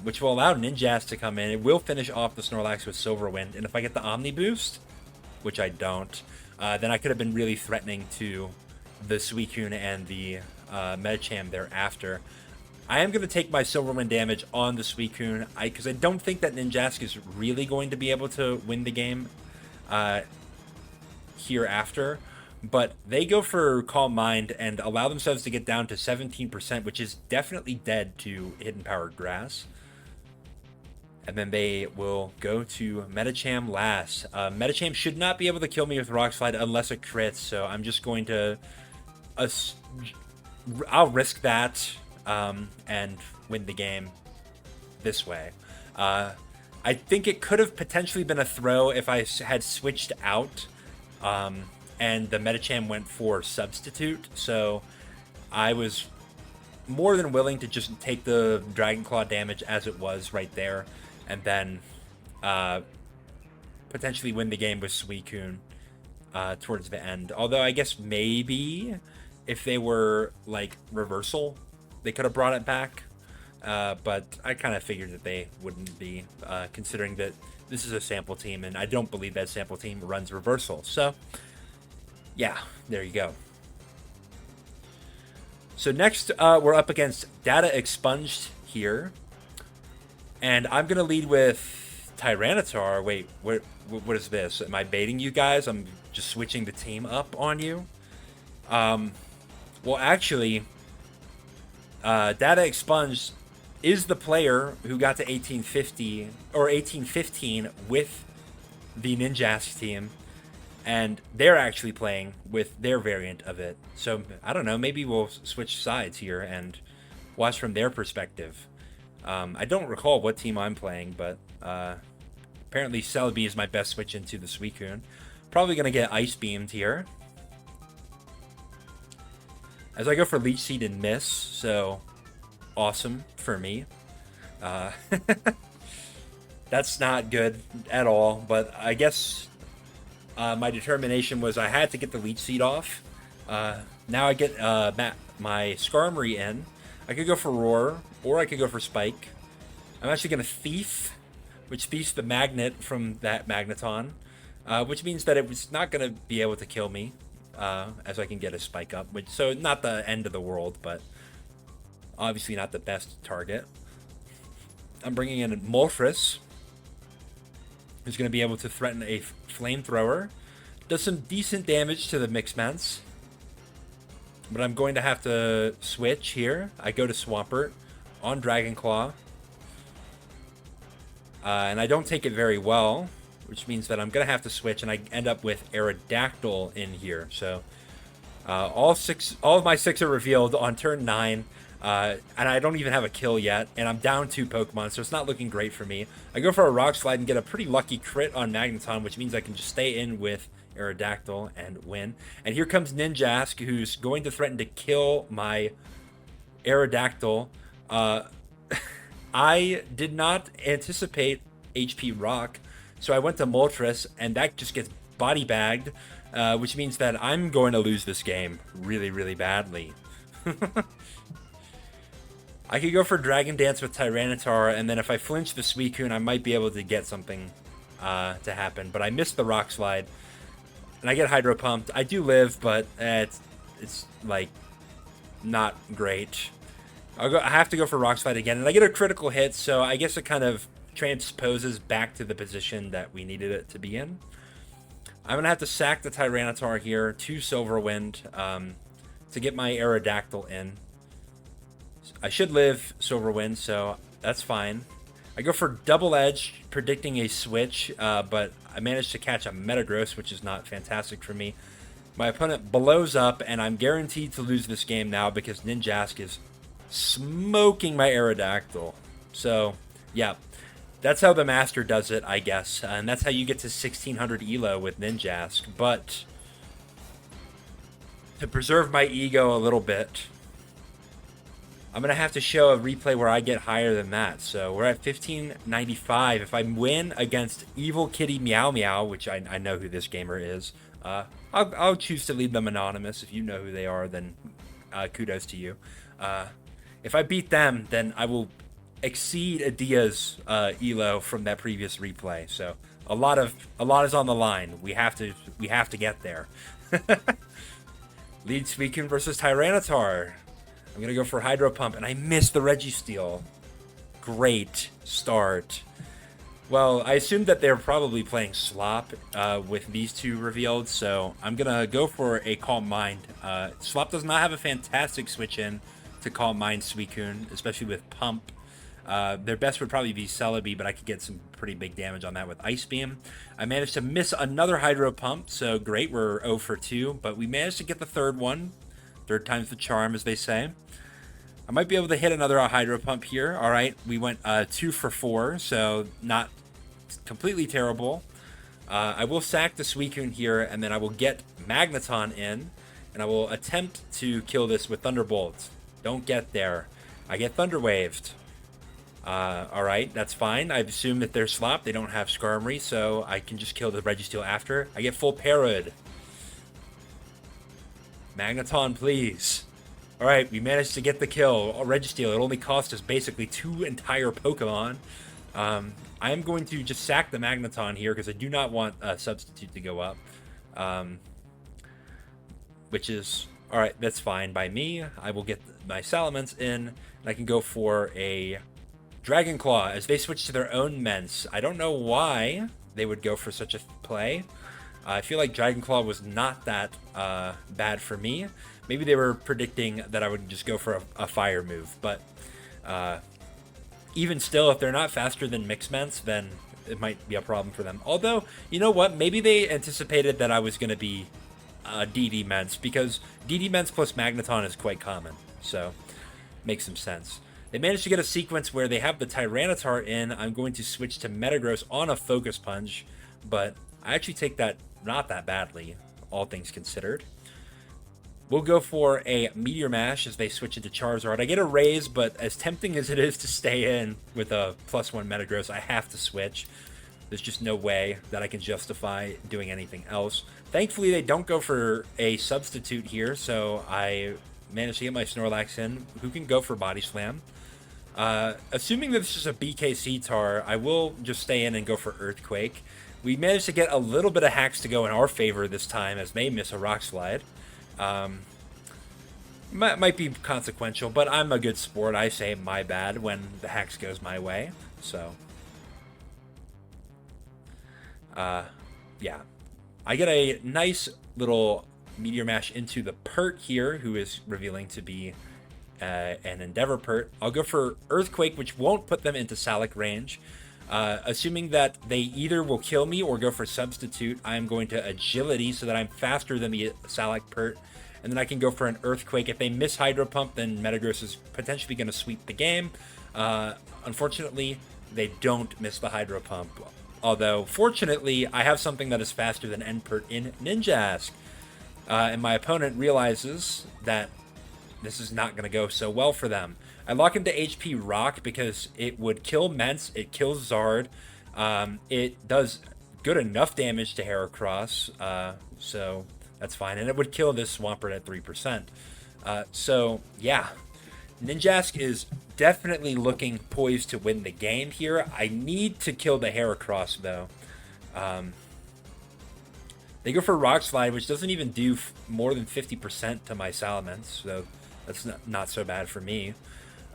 Which will allow Ninjask to come in. It will finish off the Snorlax with Silverwind. And if I get the Omni Boost, which I don't, then I could have been really threatening to the Suicune and the Medicham thereafter. I am going to take my Silverwind damage on the Suicune because I don't think that Ninjask is really going to be able to win the game hereafter. But they go for Calm Mind and allow themselves to get down to 17%, which is definitely dead to Hidden Power Grass. And then they will go to Medicham last. Medicham should not be able to kill me with Rock Slide unless it crits, so I'm just going to... I'll risk that and win the game this way. I think it could have potentially been a throw if I had switched out and the Medicham went for Substitute, so I was more than willing to just take the Dragon Claw damage as it was right there, and then potentially win the game with Suicune towards the end. Although I guess maybe if they were like reversal, they could have brought it back. But I kind of figured that they wouldn't be, considering that this is a sample team, and I don't believe that sample team runs reversal. So, yeah, there you go. So next, we're up against Data Expunged here. And I'm going to lead with Tyranitar. Wait, what is this? Am I baiting you guys? I'm just switching the team up on you? Well, actually, Data Expunged is the player who got to 1850 or 1815 with the Ninjask team, and they're actually playing with their variant of it. So I don't know, maybe we'll switch sides here and watch from their perspective. I don't recall what team I'm playing, but apparently Celebi is my best switch into the Suicune. Probably gonna get Ice Beamed here. As I go for Leech Seed and miss, so awesome for me. That's not good at all, but I guess my determination was I had to get the Leech Seed off. Now I get my Skarmory in. I could go for Roar, or I could go for Spike. I'm actually going to Thief, which thiefs the Magnet from that Magneton, which means that it was not going to be able to kill me, as I can get a Spike up. So not the end of the world, but obviously not the best target. I'm bringing in Moltres, who's going to be able to threaten a Flamethrower. Does some decent damage to the Mixments. But I'm going to have to switch here. I go to Swampert on Dragon Claw. And I don't take it very well, which means that I'm going to have to switch, and I end up with Aerodactyl in here. So all of my 6 are revealed on turn 9. And I don't even have a kill yet, and I'm down 2 Pokemon, so it's not looking great for me. I go for a Rock Slide and get a pretty lucky crit on Magneton, which means I can just stay in with Aerodactyl and win. And here comes Ninjask, who's going to threaten to kill my Aerodactyl. I did not anticipate HP Rock, so I went to Moltres, and that just gets body bagged, which means that I'm going to lose this game really, really badly. I could go for Dragon Dance with Tyranitar, and then if I flinch the Suicune, I might be able to get something to happen. But I missed the Rock Slide, and I get Hydro Pumped. I do live, but it's like not great. I have to go for Rock Slide again, and I get a critical hit, so I guess it kind of transposes back to the position that we needed it to be in. I'm going to have to sack the Tyranitar here to Silverwind to get my Aerodactyl in. I should live Silverwind, so that's fine. I go for Double Edge, predicting a switch, but I managed to catch a Metagross, which is not fantastic for me. My opponent blows up, and I'm guaranteed to lose this game now because Ninjask is smoking my Aerodactyl. So, yeah, that's how the Master does it, I guess. And that's how you get to 1600 ELO with Ninjask. But to preserve my ego a little bit, I'm going to have to show a replay where I get higher than that. So we're at 1595. If I win against Evil Kitty Meow Meow, which I know who this gamer is, I'll choose to leave them anonymous. If you know who they are, then kudos to you. If I beat them, then I will exceed Adia's elo from that previous replay. So a lot is on the line. We have to get there. Lead Suicune versus Tyranitar. I'm going to go for Hydro Pump, and I missed the Registeel. Great start. Well, I assumed that they're probably playing Slop with these two revealed, so I'm going to go for a Calm Mind. Slop does not have a fantastic switch-in to Calm Mind Suicune, especially with Pump. Their best would probably be Celebi, but I could get some pretty big damage on that with Ice Beam. I managed to miss another Hydro Pump, so great, we're 0 for 2, but we managed to get the third one. Third time's the charm, as they say. I might be able to hit another Hydro Pump here. All right, we went 2 for 4, so not completely terrible. I will sack the Suicune here, and then I will get Magneton in, and I will attempt to kill this with Thunderbolt. Don't get there. I get Thunder Waved. All right, that's fine. I assume that they're Slop. They don't have Skarmory, so I can just kill the Registeel after. I get full Parod. Magneton, please. All right, we managed to get the kill. Registeel, it only cost us basically 2 entire Pokemon. I am going to just sack the Magneton here because I do not want a Substitute to go up. Which is All right, that's fine by me. I will get my Salamence in, and I can go for a Dragon Claw as they switch to their own Mence. I don't know why they would go for such a play. I feel like Dragon Claw was not that bad for me. Maybe they were predicting that I would just go for a fire move, but even still, if they're not faster than Mixed Mence, then it might be a problem for them. Although, you know what? Maybe they anticipated that I was going to be DD Mence, because DD Mence plus Magneton is quite common, so makes some sense. They managed to get a sequence where they have the Tyranitar in. I'm going to switch to Metagross on a Focus Punch, but I actually take that not that badly, all things considered. We'll go for a Meteor Mash as they switch into Charizard. I get a raise, but as tempting as it is to stay in with a +1 Metagross, I have to switch. There's just no way that I can justify doing anything else. Thankfully, they don't go for a substitute here, so I managed to get my Snorlax in, who can go for Body Slam. Assuming that this is a BKC Tar, I will just stay in and go for Earthquake. We managed to get a little bit of hacks to go in our favor this time, as they miss a Rock Slide. Might be consequential, but I'm a good sport. I say my bad when the hacks goes my way. So, yeah. I get a nice little Meteor Mash into the Pert here, who is revealing to be an Endeavor Pert. I'll go for Earthquake, which won't put them into Salic range. Assuming that they either will kill me or go for Substitute, I'm going to Agility so that I'm faster than the Salic Pert. And then I can go for an Earthquake. If they miss Hydro Pump, then Metagross is potentially going to sweep the game. Unfortunately, they don't miss the Hydro Pump. Although, fortunately, I have something that is faster than N-Pert in Ninjask. And my opponent realizes that this is not going to go so well for them. I lock into HP Rock because it would kill Mence, it kills Zard, it does good enough damage to Heracross, so that's fine, and it would kill this Swampert at 3%. So, yeah, Ninjask is definitely looking poised to win the game here. I need to kill the Heracross, though. They go for Rock Slide, which doesn't even do more than 50% to my Salamence, so that's not so bad for me.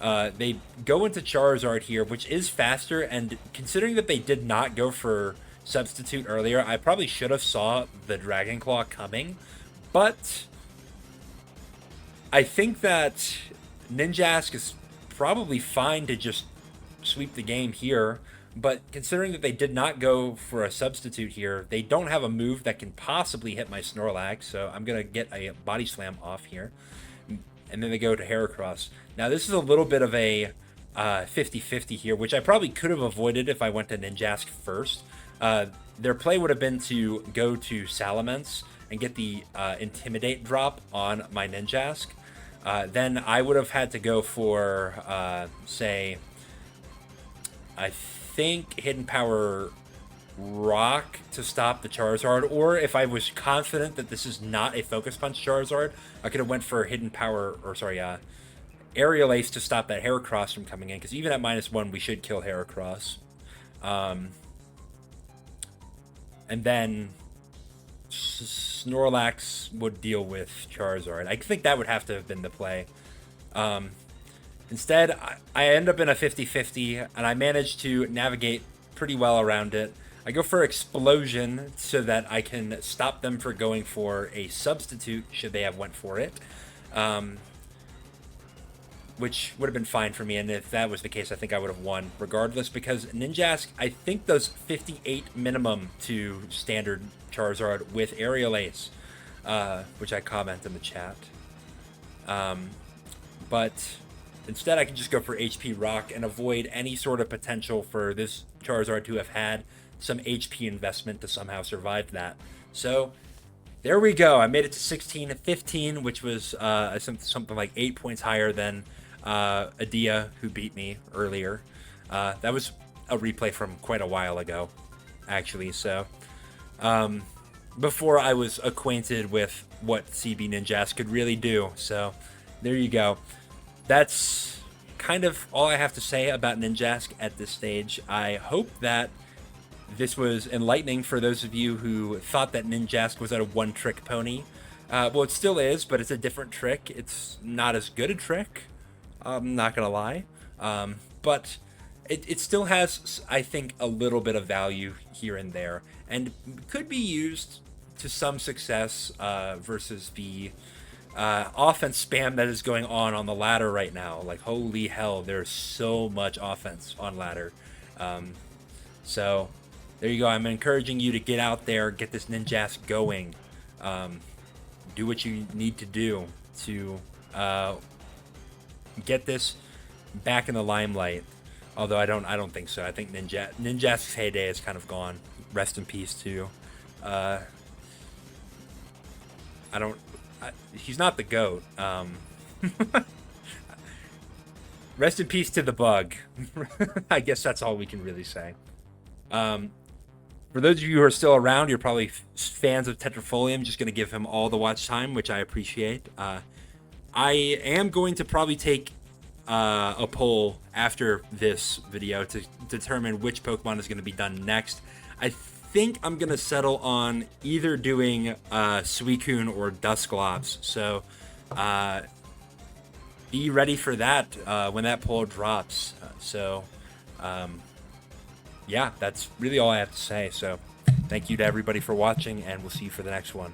They go into Charizard here, which is faster, and considering that they did not go for Substitute earlier, I probably should have saw the Dragon Claw coming, but I think that Ninjask is probably fine to just sweep the game here, but considering that they did not go for a Substitute here, they don't have a move that can possibly hit my Snorlax, so I'm going to get a Body Slam off here. And then they go to Heracross. Now, this is a little bit of a 50-50 here, which I probably could have avoided if I went to Ninjask first. Their play would have been to go to Salamence and get the Intimidate drop on my Ninjask. Then I would have had to go for, say, I think Hidden Power Rock to stop the Charizard, or if I was confident that this is not a Focus Punch Charizard, I could have went for Hidden Power, or sorry, Aerial Ace to stop that Heracross from coming in, because even at -1, we should kill Heracross. And then Snorlax would deal with Charizard. I think that would have to have been the play. Instead, I end up in a 50-50, and I managed to navigate pretty well around it. I go for Explosion so that I can stop them for going for a Substitute should they have went for it, which would have been fine for me, and if that was the case, I think I would have won regardless, because Ninjask, I think, does 58 minimum to standard Charizard with Aerial Ace, which I comment in the chat. But instead, I can just go for HP Rock and avoid any sort of potential for this Charizard to have had some HP investment to somehow survive that. So there we go. I made it to 16-15, which was something like 8 points higher than Adia, who beat me earlier. That was a replay from quite a while ago, actually. So before I was acquainted with what CB Ninjask could really do. So there you go. That's kind of all I have to say about Ninjask at this stage. I hope that this was enlightening for those of you who thought that Ninjask was a one-trick pony. Well, it still is, but it's a different trick. It's not as good a trick. I'm not gonna lie, but it still has, I think, a little bit of value here and there, and could be used to some success versus the offense spam that is going on the ladder right now. Like, holy hell, there's so much offense on ladder. So there you go. I'm encouraging you to get out there, get this Ninjask going, do what you need to do to get this back in the limelight. Although I don't think so. I think Ninjask's heyday is kind of gone. Rest in peace to. He's not the GOAT. Rest in peace to the bug. I guess that's all we can really say. For those of you who are still around, you're probably fans of Tetrafolium. Just going to give him all the watch time, which I appreciate. I am going to probably take a poll after this video to determine which Pokemon is going to be done next. I think I'm going to settle on either doing Suicune or Dusclops. So be ready for that when that poll drops. Yeah, that's really all I have to say. So thank you to everybody for watching, and we'll see you for the next one.